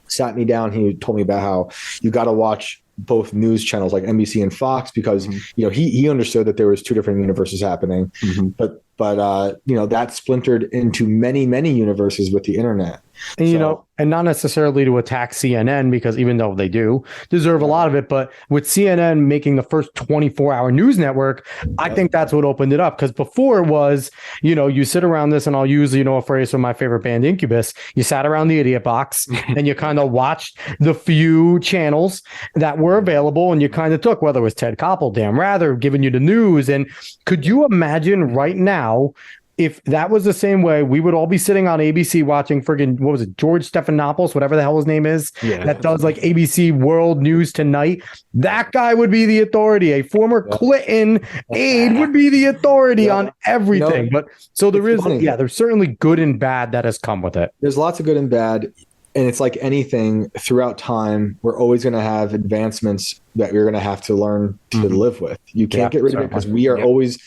C: sat me down. He told me about how you got to watch both news channels like NBC and Fox, because you know he understood that there was 2 different universes happening. But but that splintered into many, many universes with the internet.
A: And, and not necessarily to attack CNN, because even though they do deserve a lot of it, but with CNN making the first 24-hour news network, I think that's what opened it up. Because before it was, you sit around this, and I'll use, a phrase from my favorite band, Incubus. You sat around the idiot box and you kind of watched the few channels that were available, and you kind of took, whether it was Ted Koppel, Dan Rather, giving you the news. And could you imagine right now, if that was the same way, we would all be sitting on ABC watching friggin', what was it, George Stephanopoulos, whatever the hell his name is, that does like ABC World News Tonight. That guy would be the authority. A former Clinton aide would be the authority on everything. But so there is, there's certainly good and bad that has come with it.
C: There's lots of good and bad. And it's like anything throughout time, we're always going to have advancements that we're going to have to learn to live with. You can't get rid of it, because we are always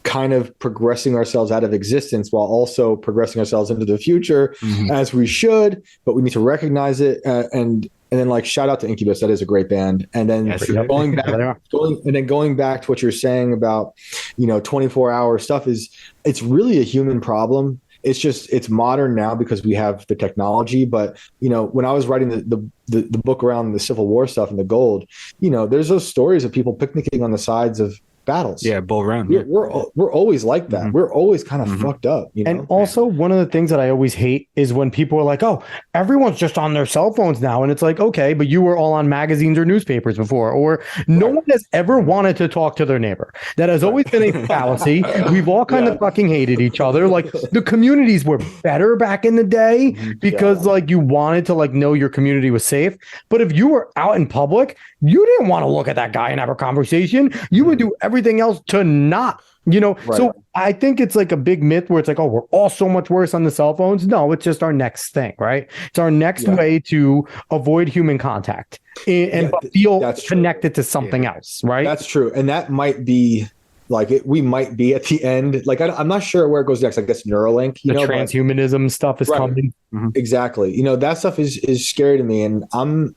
C: kind of progressing ourselves out of existence while also progressing ourselves into the future, as we should, but we need to recognize it. And then, like, shout out to Incubus. That is a great band. And then going back to what you're saying about, 24-hour stuff it's really a human problem. It's modern now because we have the technology. But, when I was writing the book around the Civil War stuff and the gold, there's those stories of people picnicking on the sides of battles.
B: Yeah, Bull Run.
C: We're always like that. We're always kind of fucked up.
A: And also, one of the things that I always hate is when people are like, "Oh, everyone's just on their cell phones now," and it's like, okay, but you were all on magazines or newspapers before, or no one has ever wanted to talk to their neighbor. That has always been a fallacy. We've all kind of fucking hated each other. Like, the communities were better back in the day because like you wanted to like know your community was safe. But if you were out in public, you didn't want to look at that guy and have a conversation. You would do everything else to not, So I think it's like a big myth where it's like, oh, we're all so much worse on the cell phones. No, it's just our next thing, right? It's our next way to avoid human contact and feel connected to something else, right?
C: That's true. And that might be like we might be at the end. Like, I'm not sure where it goes next. I guess Neuralink,
A: the transhumanism stuff is coming.
C: Exactly. That stuff is scary to me. And I'm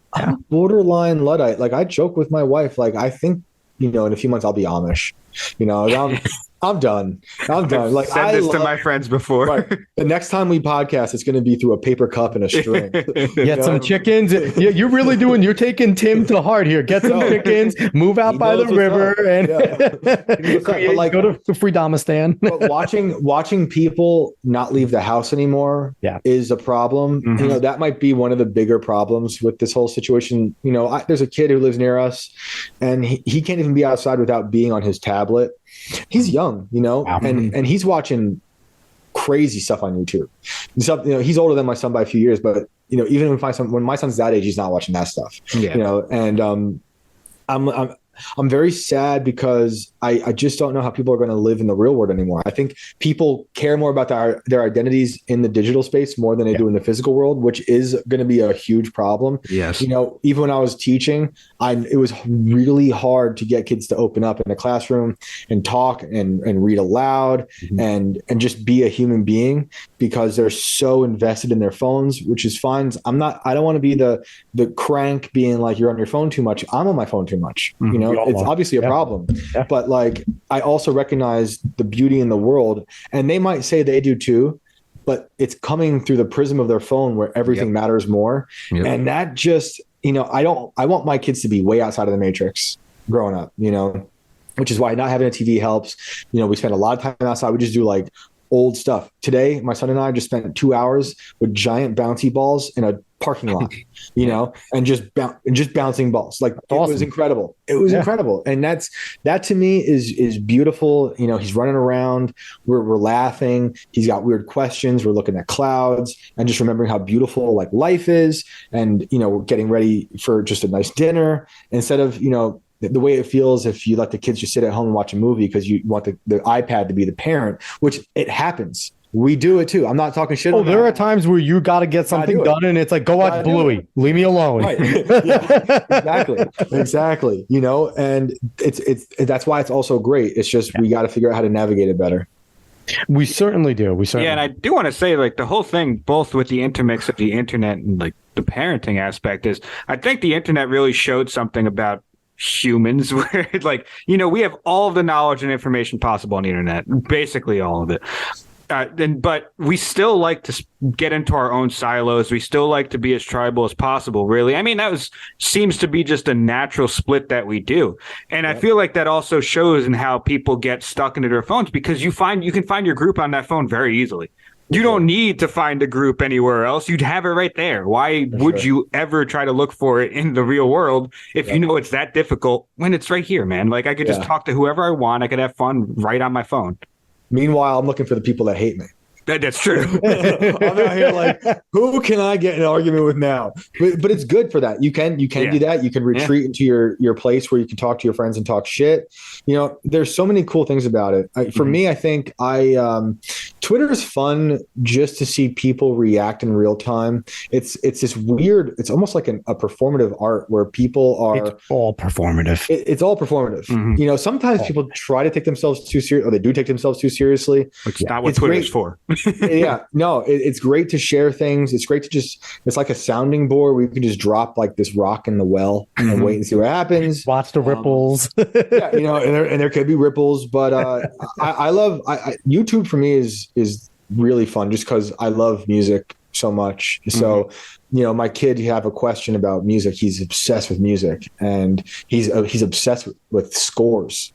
C: borderline Luddite. Like, I joke with my wife, like, I think, in a few months I'll be Amish. I'm done. Like,
B: said this to my friends before.
C: Right. The next time we podcast, it's going to be through a paper cup and a string.
A: Get some chickens. You're really you're taking Tim to heart here. Get some chickens, move out by the river, and go to Freedomistan.
C: But watching people not leave the house anymore is a problem. That might be one of the bigger problems with this whole situation. There's a kid who lives near us, and he can't even be outside without being on his tablet. He's young, and he's watching crazy stuff on YouTube. He's older than my son by a few years, but even when my son's that age, he's not watching that stuff. And I'm very sad because I just don't know how people are going to live in the real world anymore. I think people care more about their identities in the digital space more than they do in the physical world, which is going to be a huge problem.
B: Yes.
C: Even when I was teaching, it was really hard to get kids to open up in a classroom and talk and read aloud and just be a human being, because they're so invested in their phones, which is fine. I don't want to be the crank being like, you're on your phone too much. I'm on my phone too much. It's obviously a problem, but like, I also recognize the beauty in the world, and they might say they do too, but it's coming through the prism of their phone where everything matters more. And that just, I want my kids to be way outside of the matrix growing up, which is why not having a TV helps. We spend a lot of time outside. We just do like old stuff. Today, my son and I just spent 2 hours with giant bouncy balls in a parking lot, and just bouncing balls. Like, it was incredible. It was incredible. And that to me is beautiful. He's running around, we're laughing. He's got weird questions. We're looking at clouds and just remembering how beautiful like life is. And, we're getting ready for just a nice dinner instead of, the way it feels if you let the kids just sit at home and watch a movie because you want the iPad to be the parent, which it happens. We do it too. I'm not talking shit.
A: Oh, there are times where you got to get something done, and it's like, go watch Bluey. Leave me alone.
C: Right. Exactly. And it's that's why it's also great. It's just we got to figure out how to navigate it better.
A: We certainly do.
B: And I do want to say, like, the whole thing, both with the intermix of the internet and like the parenting aspect, is I think the internet really showed something about humans where like, you know, we have all of the knowledge and information possible on the internet, basically all of it. But we still like to get into our own silos. We still like to be as tribal as possible, really. I mean, seems to be just a natural split that we do. And I feel like that also shows in how people get stuck into their phones, because you can find your group on that phone very easily. You don't need to find a group anywhere else. You'd have it right there. Why would you ever try to look for it in the real world if you know it's that difficult when it's right here, man? Like, I could just talk to whoever I want. I could have fun right on my phone.
C: Meanwhile, I'm looking for the people that hate me.
B: That's true.
C: I'm out here like, who can I get in an argument with now? But it's good for that. You can do that. You can retreat into your place where you can talk to your friends and talk shit. You know, there's so many cool things about it. For me, I think Twitter is fun just to see people react in real time. It's this weird. It's almost like a performative art where people are.
A: It's all performative.
C: It's all performative. You know, sometimes people try to take themselves too seriously, or they do take themselves too seriously.
B: Which is not what Twitter is for.
C: It's great to share things. It's great to it's like a sounding board where you can just drop like this rock in the well and wait and see what happens.
A: Watch the ripples.
C: You know, and there could be ripples, but I love YouTube for me is really fun just because I love music so much. So, you know, my kid, you have a question about music. He's obsessed with music, and he's obsessed with scores.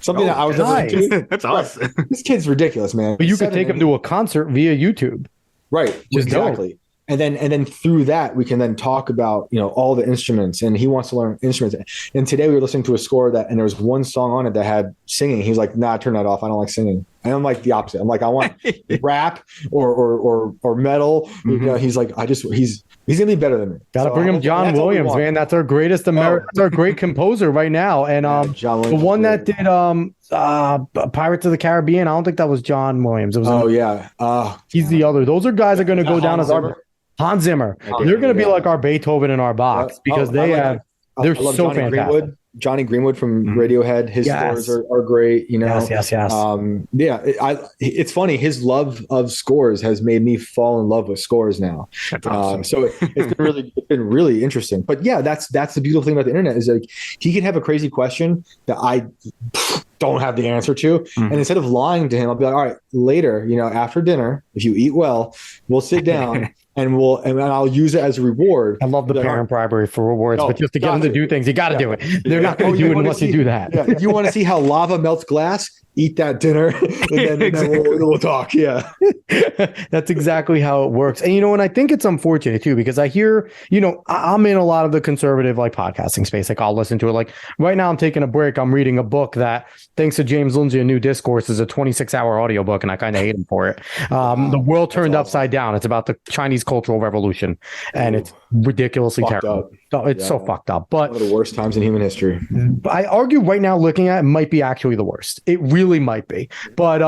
C: Something that I was
A: nice.
B: That's awesome.
C: This kid's ridiculous, man.
A: But you could take him to a concert via YouTube.
C: Right. Exactly. And then through that, we can then talk about, you know, all the instruments, and he wants to learn instruments. And today we were listening to a score and there was one song on it that had singing. He was like, nah, turn that off. I don't like singing. And I'm like the opposite. I'm like, I want rap or metal. You know, he's like, he's gonna be better than me.
A: Got to bring him John Williams, man. That's our greatest American. That's our great composer right now. And the one that did Pirates of the Caribbean, I don't think that was John Williams. It was he's the other. Those are guys that are going to go down as our Hans Zimmer. They're going to be like our Beethoven in our box because they're so
C: Johnny
A: fantastic.
C: Johnny Greenwood from Radiohead, his scores are great. You know,
A: yes.
C: It's funny. His love of scores has made me fall in love with scores now.
B: That's awesome.
C: So it's been really interesting. But yeah, that's the beautiful thing about the internet is like he can have a crazy question that I don't have the answer to, and instead of lying to him, I'll be like, all right, later, you know, after dinner, if you eat well, we'll sit down. And I'll use it as a reward.
A: I love the parent bribery for rewards, but just to get them to do things, you got to do it. They're not going to do it unless you do that.
C: Yeah. You want to see how lava melts glass? Eat that dinner, and then we'll talk. Yeah,
A: that's exactly how it works. And you know, and I think it's unfortunate too, because I hear, you know, I'm in a lot of the conservative like podcasting space. Like I'll listen to it. Like right now, I'm taking a break. I'm reading a book that, thanks to James Lindsay, A New Discourse, is a 26-hour audiobook, and I kind of hate him for it. The World Turned Upside Down. It's about the Chinese Cultural Revolution, and it's ridiculously terrible. It's so fucked up. But
C: one of the worst times in human history.
A: I argue right now, looking at it, might be actually the worst. It really might be. But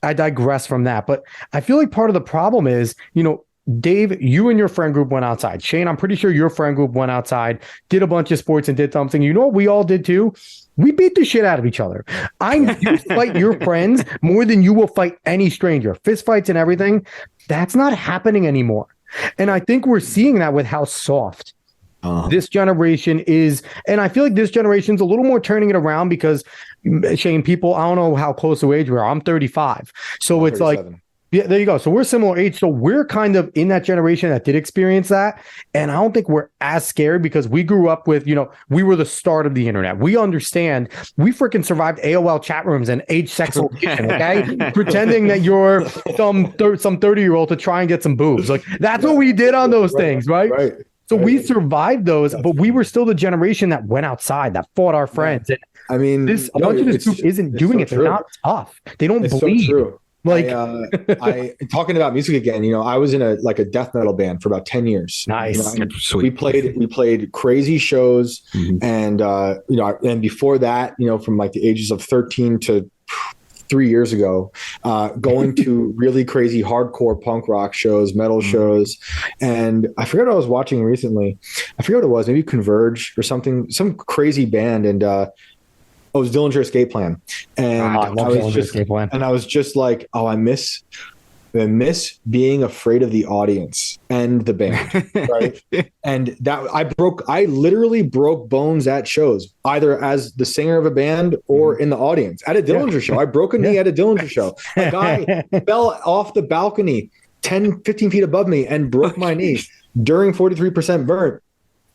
A: I digress from that. But I feel like part of the problem is, you know, Dave, you and your friend group went outside. Shane, I'm pretty sure your friend group went outside, did a bunch of sports, and did something. You know what we all did too? We beat the shit out of each other. You fight your friends more than you will fight any stranger. Fist fights and everything. That's not happening anymore. And I think we're seeing that with how soft this generation is. And I feel like this generation's a little more turning it around because, Shane, people, I don't know how close to age we are. I'm 35. So it's 37. Like, yeah, there you go. So we're similar age. So we're kind of in that generation that did experience that. And I don't think we're as scared because we grew up with, you know, we were the start of the internet. We understand. We freaking survived AOL chat rooms and age sexualization, okay? Pretending that you're some 30-year-old to try and get some boobs. Like that's what we did on those things, right?
C: Right.
A: So we survived those, but we were still the generation that went outside, that fought our friends. And
C: I mean,
A: a bunch of this group isn't doing it. They're not tough. They don't bleed.
C: So true. Like I talking about music again, you know, I was in a death metal band for about 10 years.
A: Nice.
C: You know, we played crazy shows and you know, and before that, you know, from like the ages of 13 to 3 years ago, going to really crazy hardcore punk rock shows, metal shows. And I forget what I was watching recently. I forget what it was, maybe Converge or something, some crazy band. And it was Dillinger Escape Plan. And I was just like, oh, I miss and miss being afraid of the audience and the band, right? And that I literally broke bones at shows, either as the singer of a band or in the audience. At a Dillinger show, I broke a knee at a Dillinger show. A guy fell off the balcony 10, 15 feet above me and broke my knee during 43% Burnt.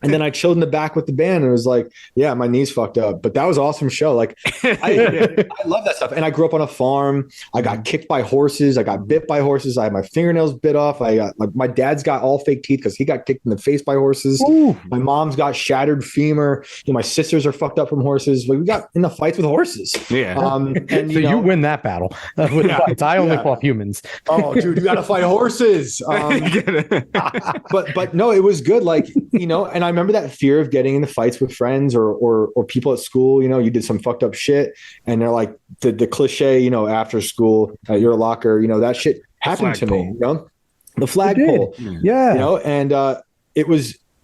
C: And then I chilled in the back with the band and it was like, yeah, my knee's fucked up. But that was an awesome show. Like, I love that stuff. And I grew up on a farm. I got kicked by horses. I got bit by horses. I had my fingernails bit off. My dad's got all fake teeth because he got kicked in the face by horses. Ooh. My mom's got shattered femur. My sisters are fucked up from horses. Like, we got in the fights with horses.
A: Yeah. And so you win that battle with fights. I only fought humans.
C: Oh, dude, you got to fight horses. But no, it was good. Like, and I remember that fear of getting into fights with friends or people at school. You did some fucked up shit, and they're like the cliche, after school at your locker. That shit happened to me. The flagpole.
A: Yeah.
C: And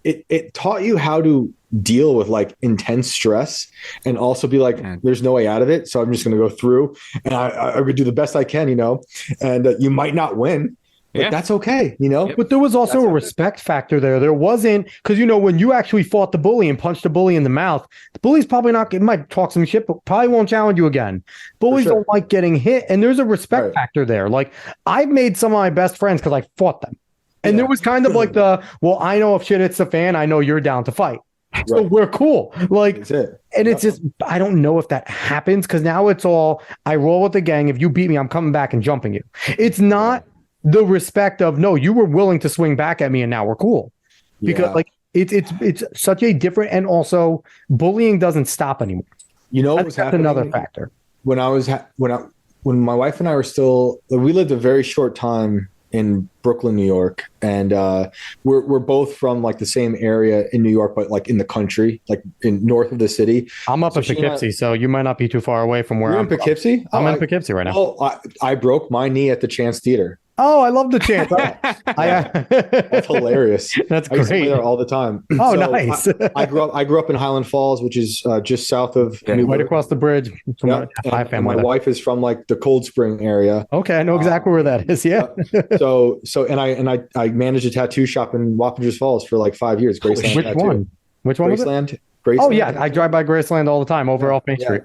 C: it taught you how to deal with like intense stress and also be like, there's no way out of it, so I'm just going to go through, and I would do the best I can. And you might not win. But that's okay,
A: But there was also a respect factor there. There wasn't, because, when you actually fought the bully and punched the bully in the mouth, the bully's probably not, it might talk some shit, but probably won't challenge you again. Bullies don't like getting hit. And there's a respect factor there. Like, I've made some of my best friends because I fought them. And there was kind of like I know if shit hits the fan, I know you're down to fight. So we're cool. Like, and it's just, I don't know if that happens because now it's all, I roll with the gang. If you beat me, I'm coming back and jumping you. It's not the respect of, no, you were willing to swing back at me and now we're cool. Because like it's such a different, and also bullying doesn't stop anymore.
C: What was happening?
A: Another factor.
C: When my wife and I were still, we lived a very short time in Brooklyn, New York, and we're both from like the same area in New York, but like in the country, like in north of the city.
A: I'm up in Poughkeepsie, so you might not be too far away from where I'm
C: in Poughkeepsie.
A: I'm in Poughkeepsie right now.
C: Well, I broke my knee at the Chance Theater.
A: Oh, I love the Chance.
C: That's hilarious.
A: That's
C: I used to
A: great.
C: play there all the time.
A: Oh, so nice.
C: I grew up in Highland Falls, which is just south of
A: right across the bridge.
C: And my wife is from like the Cold Spring area.
A: Okay, I know exactly where that is. Yeah.
C: So I managed a tattoo shop in Wappingers Falls for like 5 years. Graceland.
A: Which one? Which one?
C: Graceland.
A: Oh yeah, I drive by Graceland all the time over off Main Street.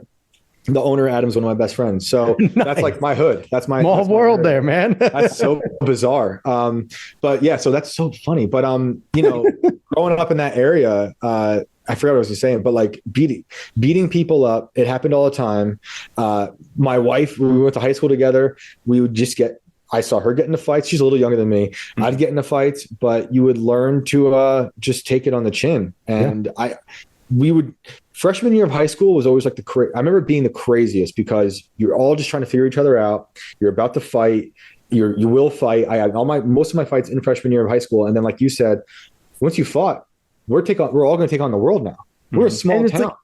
C: The owner, Adam's one of my best friends. So that's like my hood. That's my
A: small world there, man.
C: That's so bizarre. But yeah, so that's so funny. But growing up in that area, I forgot what I was saying, but like beating people up, it happened all the time. My wife, when we went to high school together, we would just I saw her get into fights. She's a little younger than me. I'd get into fights, but you would learn to just take it on the chin. And freshman year of high school was always like I remember being the craziest because you're all just trying to figure each other out. You're about to fight. You will fight. I had most of my fights in freshman year of high school. And then, like you said, once you fought, we're all going to take on the world now. We're a small town.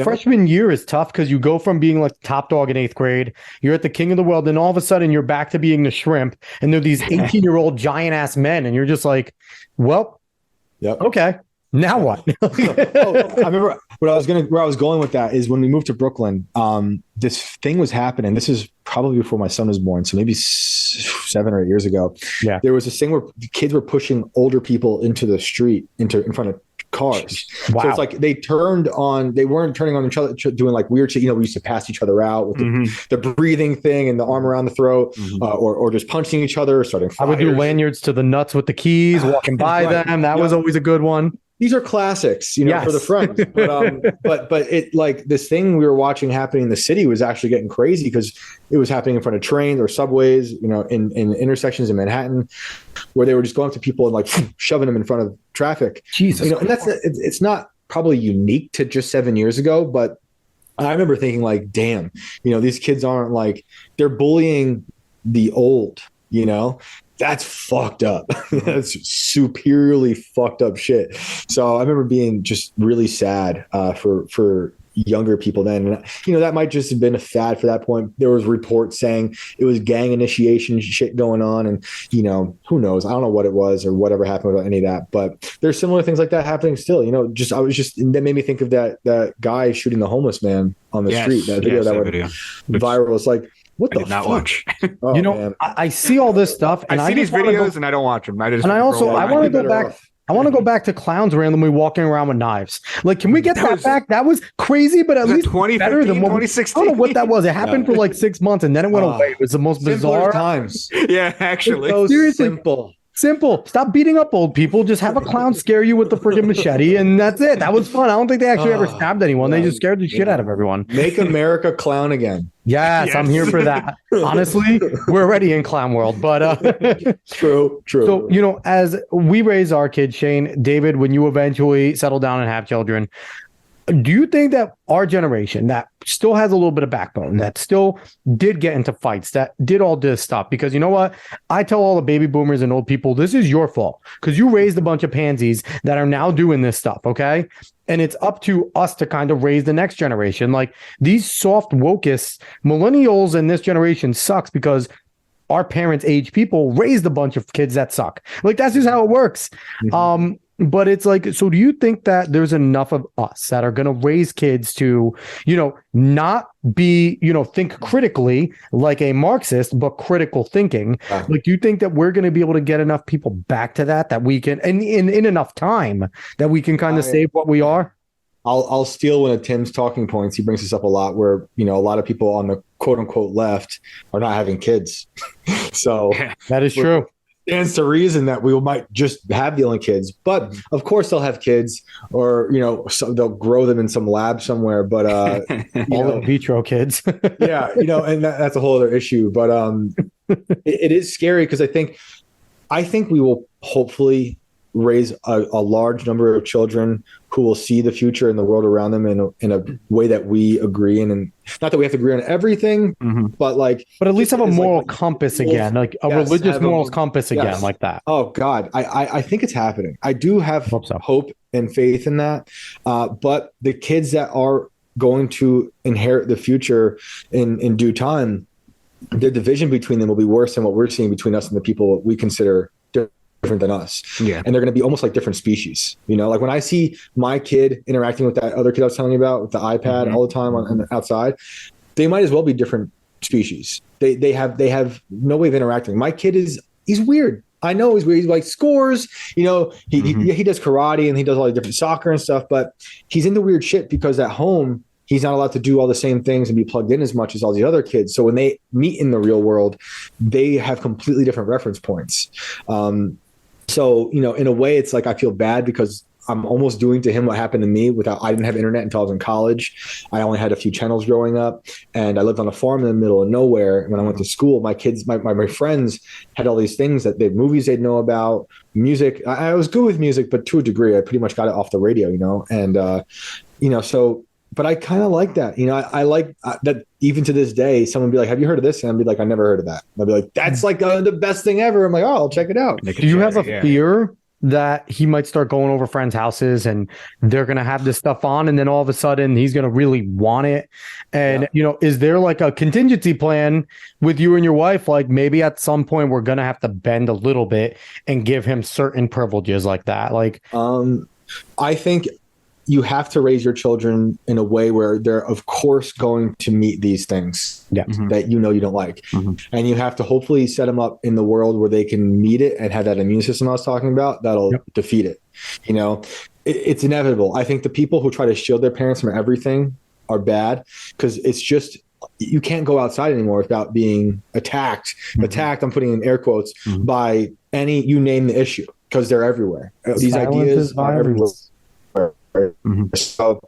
A: Freshman year is tough because you go from being like the top dog in 8th grade, you're at the king of the world, and all of a sudden you're back to being the shrimp, and they're these 18-year-old giant ass men, and you're just like, well, okay. Now what?
C: I remember where I was going with that is when we moved to Brooklyn, this thing was happening. This is probably before my son was born. So maybe 7 or 8 years ago. Yeah. There was this thing where kids were pushing older people into the street, in front of cars. Wow. So it's like they weren't turning on each other, doing like weird shit. We used to pass each other out with the breathing thing and the arm around the throat, or just punching each other, starting fires.
A: I would do lanyards to the nuts with the keys, walking by them. That was always a good one.
C: These are classics, for the friends. But it, like, this thing we were watching happening in the city was actually getting crazy because it was happening in front of trains or subways, in intersections in Manhattan, where they were just going up to people and like shoving them in front of traffic.
A: Jesus,
C: and it's not probably unique to just 7 years ago, but I remember thinking like, damn, these kids aren't like, they're bullying the old, That's fucked up. That's superiorly fucked up shit. So I remember being just really sad for younger people then. And, that might just have been a fad for that point. There was reports saying it was gang initiation shit going on. And, who knows? I don't know what it was or whatever happened with any of that. But there's similar things like that happening still. That made me think of that guy shooting the homeless man on the street. That video went viral. It's like, What
B: I
C: the
B: did not
C: fuck?
B: watch.
C: Oh,
A: You know,
C: man.
A: I see all this stuff, and
B: I see these
A: just wanna
B: videos and I don't watch them. I just
A: and I also
B: roll
A: I
B: on.
A: want to go
C: Better
A: back.
C: off.
A: I want to go back to clowns randomly walking around with knives. Like, can we get
B: That
A: that
B: was-
A: back? That was crazy, but at
B: Was that
A: least better
B: 2015,
A: than what I don't
B: 2016?
A: know what that was. It happened for like 6 months, and then it went away. It was the most
C: Simpler
A: bizarre.
C: times.
B: Yeah, actually.
C: So
A: Seriously.
C: simple.
A: Simple. Stop beating up old people. Just have a clown scare you with the freaking machete, and that's it. That was fun. I don't think they actually ever stabbed anyone. They just scared the shit out of everyone.
C: Make America clown again.
A: Yes, I'm
B: Yes.
A: here for that. Honestly, we're already in clown world, but
C: True.
A: so as we raise our kids, Shane, David, when you eventually settle down and have children, do you think that our generation that still has a little bit of backbone, that still did get into fights, that did all this stuff? Because you know what? I tell all the baby boomers and old people, this is your fault because you raised a bunch of pansies that are now doing this stuff. Okay. And it's up to us to kind of raise the next generation. Like these soft wokest millennials in this generation sucks because our parents' age people raised a bunch of kids that suck. Like that's just how it works.
C: Mhm.
A: But it's like, so do you think that there's enough of us that are going to raise kids to, not be, think critically like a Marxist, but critical thinking? Like, do you think that we're going to be able to get enough people back to that we can, and in enough time that we can kind of save what we are?
C: I'll steal one of Tim's talking points. He brings this up a lot where, a lot of people on the quote unquote left are not having kids. So
A: That is true.
C: stands to reason that we might just have the only kids, but of course they'll have kids, or so they'll grow them in some lab somewhere. But
A: All in vitro kids.
C: yeah, and that's a whole other issue. But it is scary because I think we will hopefully raise a large number of children who will see the future and the world around them in a way that we agree in, and not that we have to agree on everything, but
A: at least have a moral compass again, like a religious morals compass again,
C: yes.
A: like that.
C: Oh God, I think it's happening. I do have hope and faith in that. But the kids that are going to inherit the future in due time, the division between them will be worse than what we're seeing between us and the people we consider different than us.
B: Yeah.
C: And they're going to be almost like different species. Like when I see my kid interacting with that other kid I was telling you about with the iPad all the time on the outside, they might as well be different species. They have no way of interacting. My kid he's weird. I know he's weird. He like scores, he does karate and he does all the different soccer and stuff, but he's into weird shit because at home he's not allowed to do all the same things and be plugged in as much as all the other kids. So when they meet in the real world, they have completely different reference points. So, in a way, it's like I feel bad because I'm almost doing to him what happened to me I didn't have internet until I was in college. I only had a few channels growing up, and I lived on a farm in the middle of nowhere. When I went to school, my kids, my friends had all these things that movies they'd know about, music. I was good with music, but to a degree, I pretty much got it off the radio, and, so, but I kind of like that. I like that even to this day, someone would be like, have you heard of this? And I'd be like, I never heard of that. And I'd be like, that's like the best thing ever. I'm like, oh, I'll check it out.
A: Do you have a fear that he might start going over friends' houses and they're going to have this stuff on, and then all of a sudden he's going to really want it? And, is there like a contingency plan with you and your wife? Like maybe at some point we're going to have to bend a little bit and give him certain privileges like that. Like,
C: I think you have to raise your children in a way where they're, of course, going to meet these things that you don't like. And you have to hopefully set them up in the world where they can meet it and have that immune system I was talking about that'll defeat it. It's inevitable. I think the people who try to shield their parents from everything are bad because it's just, you can't go outside anymore without being attacked, I'm putting in air quotes, by you name the issue, because they're everywhere. These ideas are everywhere. So,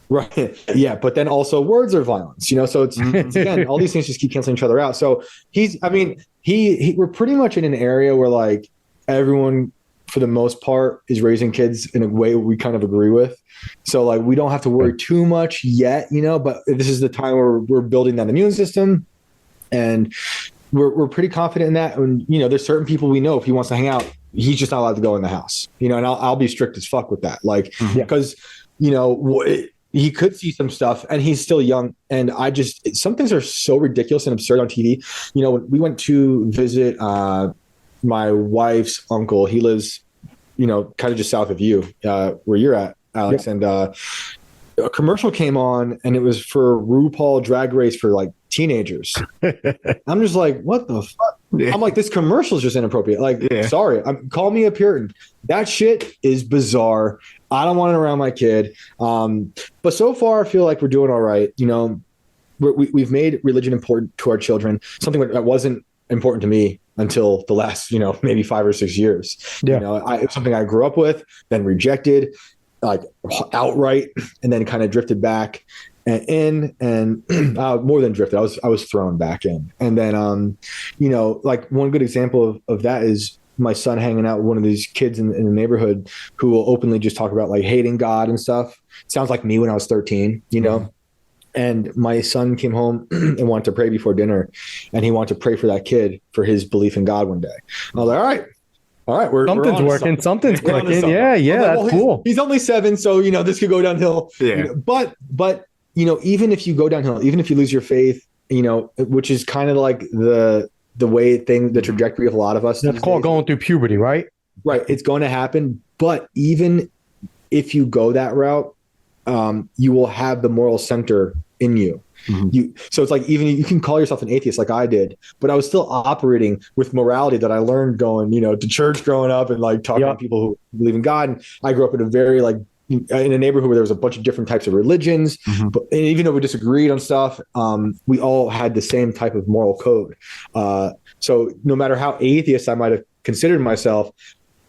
C: right. Yeah. But then also words are violence, so it's again, all these things just keep canceling each other out. So we're pretty much in an area where like everyone for the most part is raising kids in a way we kind of agree with. So like, we don't have to worry too much yet, but this is the time where we're building that immune system, and we're pretty confident in that. And, there's certain people we know if he wants to hang out, he's just not allowed to go in the house, and I'll be strict as fuck with that. Like, because, he could see some stuff and he's still young. And some things are so ridiculous and absurd on TV. When we went to visit my wife's uncle, he lives, kind of just south of you, where you're at, Alex. And a commercial came on and it was for RuPaul Drag Race for like teenagers. I'm just like, what the fuck?
B: Yeah.
C: I'm like, this commercial is just inappropriate. Like, sorry, call me a Puritan. That shit is bizarre. I don't want it around my kid. But so far, I feel like we're doing all right. You know, we've made religion important to our children, something that wasn't important to me until the last, you know, maybe 5 or 6 years. Yeah. You know, it's something I grew up with, then rejected, like outright, and then kind of drifted back and more than drifted. I was thrown back in. And then, you know, like one good example of that is my son hanging out with one of these kids in the neighborhood who will openly just talk about like hating God and stuff. Sounds like me when I was 13, you know? And my son came home and wanted to pray before dinner, and he wanted to pray for that kid for his belief in God one day. I was like, all right,
A: something's working, something's clicking. Yeah, like, that's cool.
C: He's only 7, so you know this could go downhill.
B: Yeah,
C: you know, but you know, even if you go downhill, even if you lose your faith, you know, which is kind of like the way the trajectory of a lot of us.
A: That's called going through puberty, right?
C: Right, it's going to happen. But even if you go that route, you will have the moral center in you. So it's like, even you can call yourself an atheist like I did, but I was still operating with morality that I learned going, you know, to church growing up and like talking to people who believe in God. And I grew up in a very like in a neighborhood where there was a bunch of different types of religions, but and even though we disagreed on stuff, we all had the same type of moral code. So no matter how atheist I might have considered myself,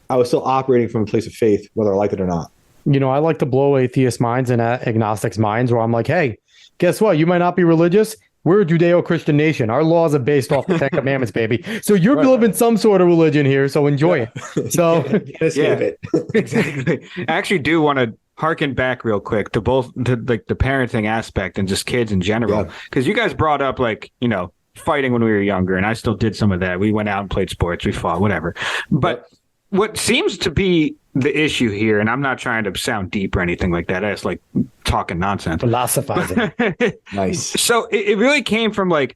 C: I was still operating from a place of faith, whether I liked it or not.
A: You know, I like to blow atheist minds and agnostics minds where I'm like, hey, guess what? You might not be religious. We're a Judeo-Christian nation. Our laws are based off the Ten Commandments, baby. So you're living some sort of religion here. So enjoy it. So
C: it.
B: Exactly. I actually do want to harken back real quick to both like the parenting aspect and just kids in general. Because you guys brought up like, you know, fighting when we were younger, and I still did some of that. We went out and played sports. We fought, whatever. But what seems to be the issue here, and I'm not trying to sound deep or anything like that. I just like talking nonsense.
A: Philosophizing.
C: Nice.
B: So it really came from like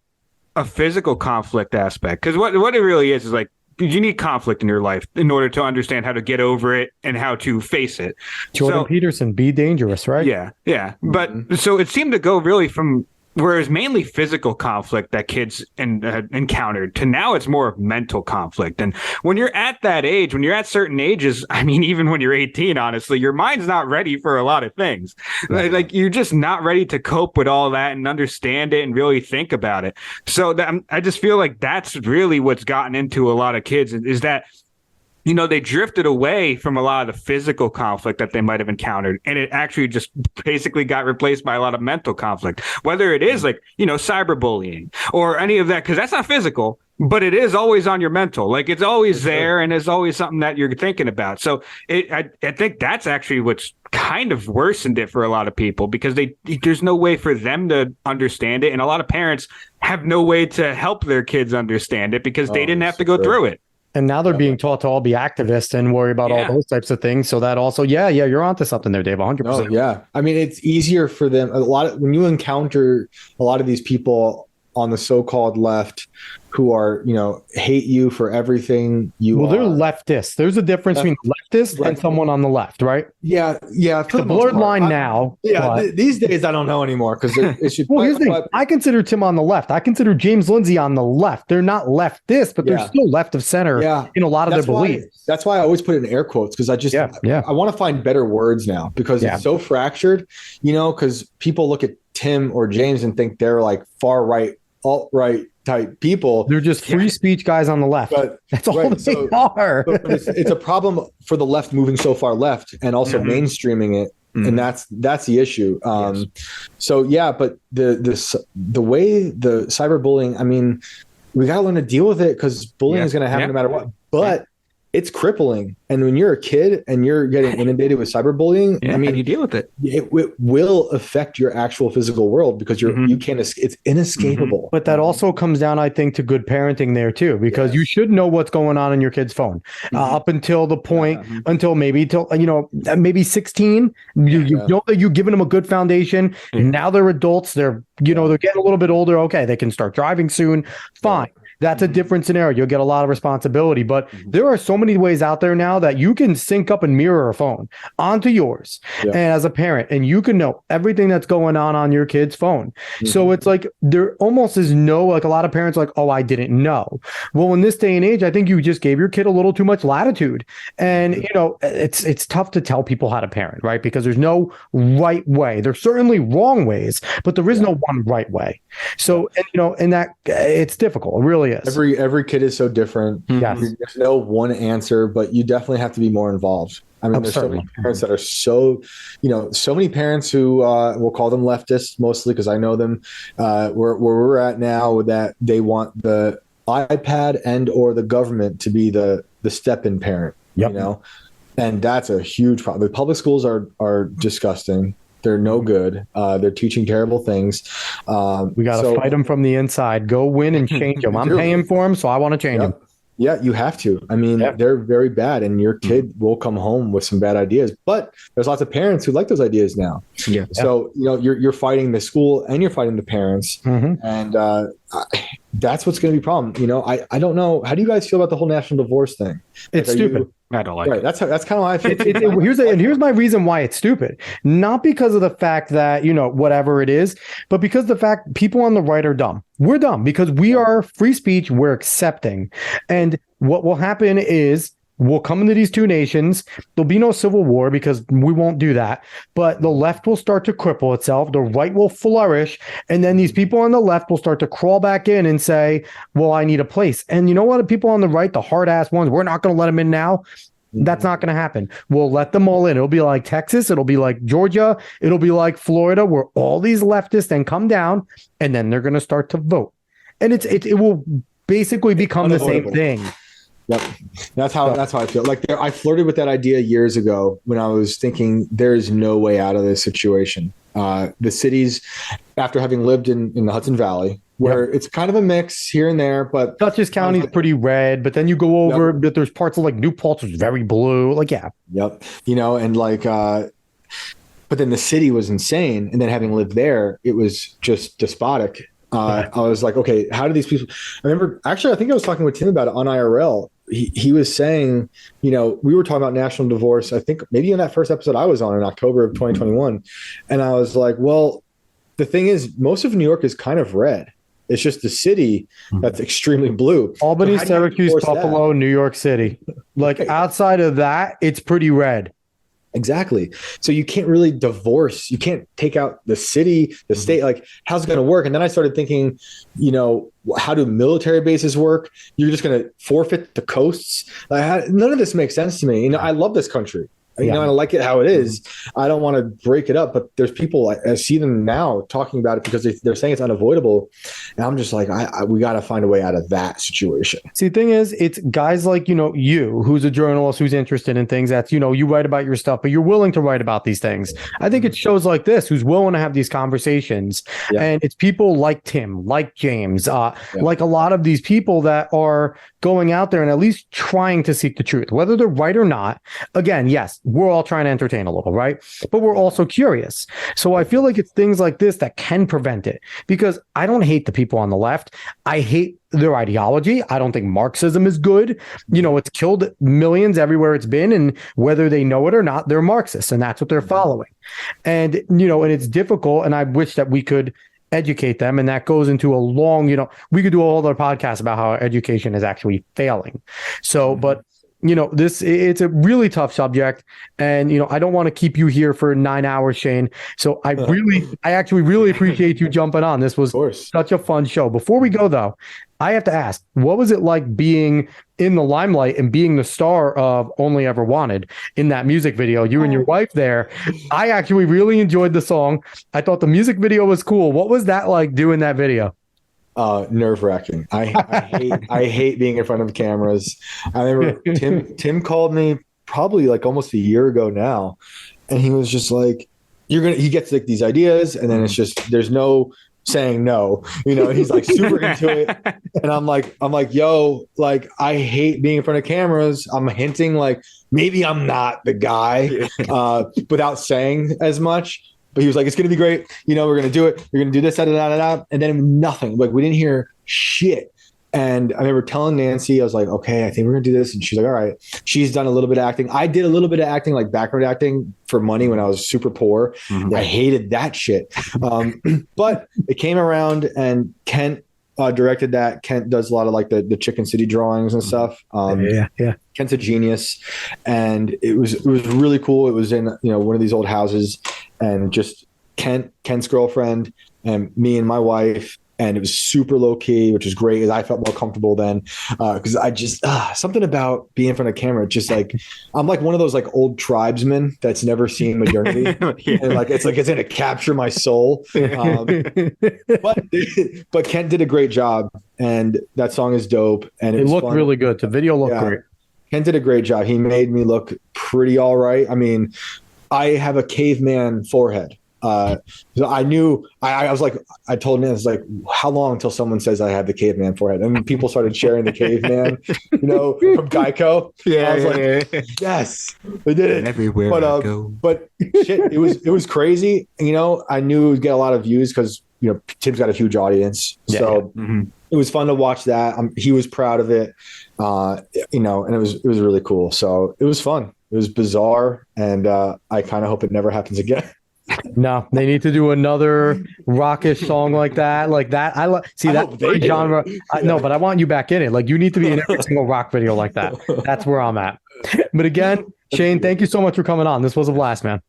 B: a physical conflict aspect. Because what it really is like, you need conflict in your life in order to understand how to get over it and how to face it.
A: Jordan Peterson, be dangerous, right?
B: Yeah. Yeah. But so it seemed to go really from whereas mainly physical conflict that kids encountered to now it's more of mental conflict. And when you're at that age, when you're at certain ages, I mean, even when you're 18, honestly, your mind's not ready for a lot of things. Like you're just not ready to cope with all that and understand it and really think about it. So I just feel like that's really what's gotten into a lot of kids is that, you know, they drifted away from a lot of the physical conflict that they might have encountered. And it actually just basically got replaced by a lot of mental conflict, whether it is like, you know, cyberbullying or any of that, because that's not physical, but it is always on your mental. Like it's always there and it's always something that you're thinking about. So I think that's actually what's kind of worsened it for a lot of people because there's no way for them to understand it. And a lot of parents have no way to help their kids understand it because they didn't have to go through it.
A: And now they're being taught to all be activists and worry about all those types of things. So that also, you're onto something there, Dave. 100%.
C: No, yeah. I mean, it's easier for them. When you encounter a lot of these people on the so-called left who are, you know, hate you for everything you are.
A: They're leftists. There's a difference between leftist and someone on the left, right?
C: Yeah.
A: It's a blurred line now.
C: These days I don't know anymore because it should.
A: Well, here's the thing. I consider Tim on the left. I consider James Lindsay on the left. They're not leftists, but they're still left of center in a lot of their beliefs.
C: That's why I always put it in air quotes because I want to find better words now because it's so fractured, you know, because people look at Tim or James and think they're like far right, alt-right type people.
A: They're just free speech guys on the left. But that's all they are.
C: It's a problem for the left moving so far left and also mainstreaming it. And that's the issue. So but the way the cyberbullying, I mean, we got to learn to deal with it because bullying is going to happen no matter what. But it's crippling. And when you're a kid and you're getting inundated with cyberbullying, I mean,
B: you deal with it.
C: It will affect your actual physical world because you can't. It's inescapable.
A: But that also comes down, I think, to good parenting there too, because you should know what's going on in your kid's phone up until the point until maybe 16. You know that you've given them a good foundation. Now they're adults. They're they're getting a little bit older. Okay, they can start driving soon. Fine. That's a different scenario. You'll get a lot of responsibility, but there are so many ways out there now that you can sync up and mirror a phone onto yours and as a parent, and you can know everything that's going on your kid's phone. So it's like there almost is no, like, a lot of parents like, oh, I didn't know. Well, in this day and age, I think you just gave your kid a little too much latitude. And, you know, it's tough to tell people how to parent, right? Because there's no right way. There's certainly wrong ways, but there is no one right way. So, and, you know, and that it's difficult. It really is.
C: Every kid is so different.
A: Yes.
C: There's no one answer, but you definitely have to be more involved. I mean, there's so many parents that are so, you know, so many parents who we'll call them leftists mostly because I know them where we're at now, that they want the iPad and or the government to be the step-in parent, you know, and that's a huge problem. The public schools are disgusting. They're no good. They're teaching terrible things.
A: We got to fight them from the inside. Go win and change them. I'm paying for them, so I want to change them.
C: Yeah, you have to. I mean, they're very bad, and your kid will come home with some bad ideas. But there's lots of parents who like those ideas now. Yeah. So you know, you're fighting the school and you're fighting the parents, and that's what's going to be a problem. You know, I don't know. How do you guys feel about the whole national divorce thing?
A: It's stupid.
B: I don't like it.
C: That's kind of how I feel.
A: Here's my reason why it's stupid. Not because of the fact that, you know, whatever it is, but because the fact people on the right are dumb. We're dumb because we are free speech. We're accepting. And what will happen is we'll come into these two nations. There'll be no civil war because we won't do that. But the left will start to cripple itself. The right will flourish. And then these people on the left will start to crawl back in and say, well, I need a place. And you know what? The people on the right, the hard ass ones, we're not going to let them in now. That's not going to happen. We'll let them all in. It'll be like Texas. It'll be like Georgia. It'll be like Florida, where all these leftists then come down and then they're going to start to vote. And it will basically become the same thing.
C: Yep. That's how I feel. Like I flirted with that idea years ago when I was thinking there is no way out of this situation. The cities, after having lived in the Hudson Valley, where it's kind of a mix here and there, but
A: Dutchess County is pretty red, but then you go over, but there's parts of like New Paltz is very blue. Like,
C: you know, and like, but then the city was insane. And then having lived there, it was just despotic. I was like, okay, how do these people, I think I was talking with Tim about it on IRL. He was saying, you know, we were talking about national divorce, I think maybe in that first episode I was on in October of 2021. And I was like, well, the thing is, most of New York is kind of red. It's just the city that's extremely blue.
A: Albany, Syracuse, Buffalo, New York City. Like outside of that, it's pretty red.
C: Exactly. So you can't really divorce. You can't take out the city, the state. Like, how's it going to work? And then I started thinking, you know, how do military bases work? You're just going to forfeit the coasts. None of this makes sense to me. You know, I love this country. You know, I like it how it is. I don't want to break it up, but there's people, I see them now talking about it because they're saying it's unavoidable. And I'm just like, we got to find a way out of that situation.
A: See, the thing is, it's guys like, you know, you, who's a journalist, who's interested in things that's, you know, you write about your stuff, but you're willing to write about these things. I think it's shows like this, who's willing to have these conversations. And it's people like Tim, like James, like a lot of these people that are going out there and at least trying to seek the truth, whether they're right or not. Again, yes, we're all trying to entertain a little, right? But we're also curious. So I feel like it's things like this that can prevent it, because I don't hate the people on the left. I hate their ideology. I don't think Marxism is good. You know, it's killed millions everywhere it's been, and whether they know it or not, they're Marxists, and that's what they're following. And, you know, and it's difficult, and I wish that we could educate them. And that goes into a long, you know, we could do a whole other podcast about how our education is actually failing. So, but you know, it's a really tough subject, and, you know, I don't want to keep you here for 9 hours, Shane. So I actually really appreciate you jumping on. This was such a fun show. Before we go though, I have to ask, what was it like being in the limelight and being the star of Only Ever Wanted in that music video? You and your wife there. I actually really enjoyed the song. I thought the music video was cool. What was that like doing that video?
C: Nerve-wracking. I hate being in front of cameras. I remember Tim called me probably like almost a year ago now, and he was just like, he gets like these ideas, and then it's just, there's no saying no, you know, and he's like super into it. And I'm like, yo, like, I hate being in front of cameras. I'm hinting like, maybe I'm not the guy, without saying as much. But he was like, it's going to be great. You know, we're going to do it. You're going to do this, da, da, da, da. And then nothing. Like, we didn't hear shit And I remember telling Nancy, I was like, okay, I think we're gonna do this. And she's like, all right. She's done a little bit of acting. I did a little bit of acting, like background acting for money when I was super poor. I hated that shit. But it came around and Kent directed that. Kent does a lot of like the Chicken City drawings and stuff.
A: Yeah.
C: Kent's a genius. And it was really cool. It was in, one of these old houses, and just Kent's girlfriend and me and my wife. And it was super low key, which was great. I felt more comfortable then, because I just something about being in front of camera. Just like I'm like one of those like old tribesmen that's never seen modernity, and like it's gonna capture my soul. But Kent did a great job, and that song is dope. And
A: it looked really good. The video looked great.
C: Kent did a great job. He made me look pretty all right. I mean, I have a caveman forehead. So I knew I was like, I told him, it's like, how long until someone says I have the caveman forehead? And people started sharing the caveman, from Geico. I was like, yes, they did it
B: everywhere I go.
C: But shit, it was crazy. I knew it would get a lot of views because Tim's got a huge audience. So it was fun to watch that. He was proud of it. And it was really cool. So it was fun. It was bizarre, and I kind of hope it never happens again.
A: No, they need to do another rockish song like that. I see that genre. No, but I want you back in it. Like, you need to be in every single rock video like that. That's where I'm at. But again, Shane, thank you so much for coming on. This was a blast, man.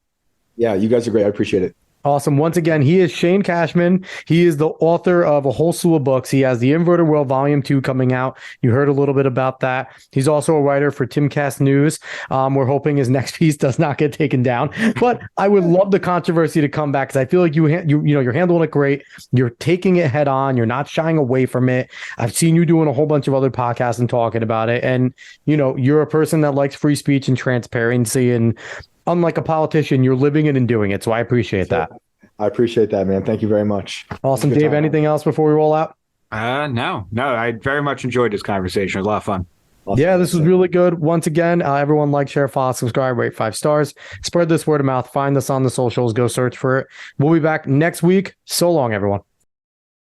C: Yeah, you guys are great. I appreciate it.
A: Awesome. Once again, he is Shane Cashman. He is the author of a whole slew of books. He has the Inverted World Volume 2 coming out. You heard a little bit about that. He's also a writer for Timcast News. We're hoping his next piece does not get taken down. But I would love the controversy to come back, because I feel like you're handling it great. You're taking it head on. You're not shying away from it. I've seen you doing a whole bunch of other podcasts and talking about it. And, you're a person that likes free speech and transparency, and unlike a politician, you're living it and doing it. So I appreciate that.
C: I appreciate that, man. Thank you very much.
A: Awesome. Dave, anything else before we roll out?
B: No. I very much enjoyed this conversation. It was a lot of fun.
C: Awesome.
A: Yeah, this was really good. Once again, everyone like, share, follow, subscribe, rate 5 stars. Spread this word of mouth. Find us on the socials. Go search for it. We'll be back next week. So long, everyone.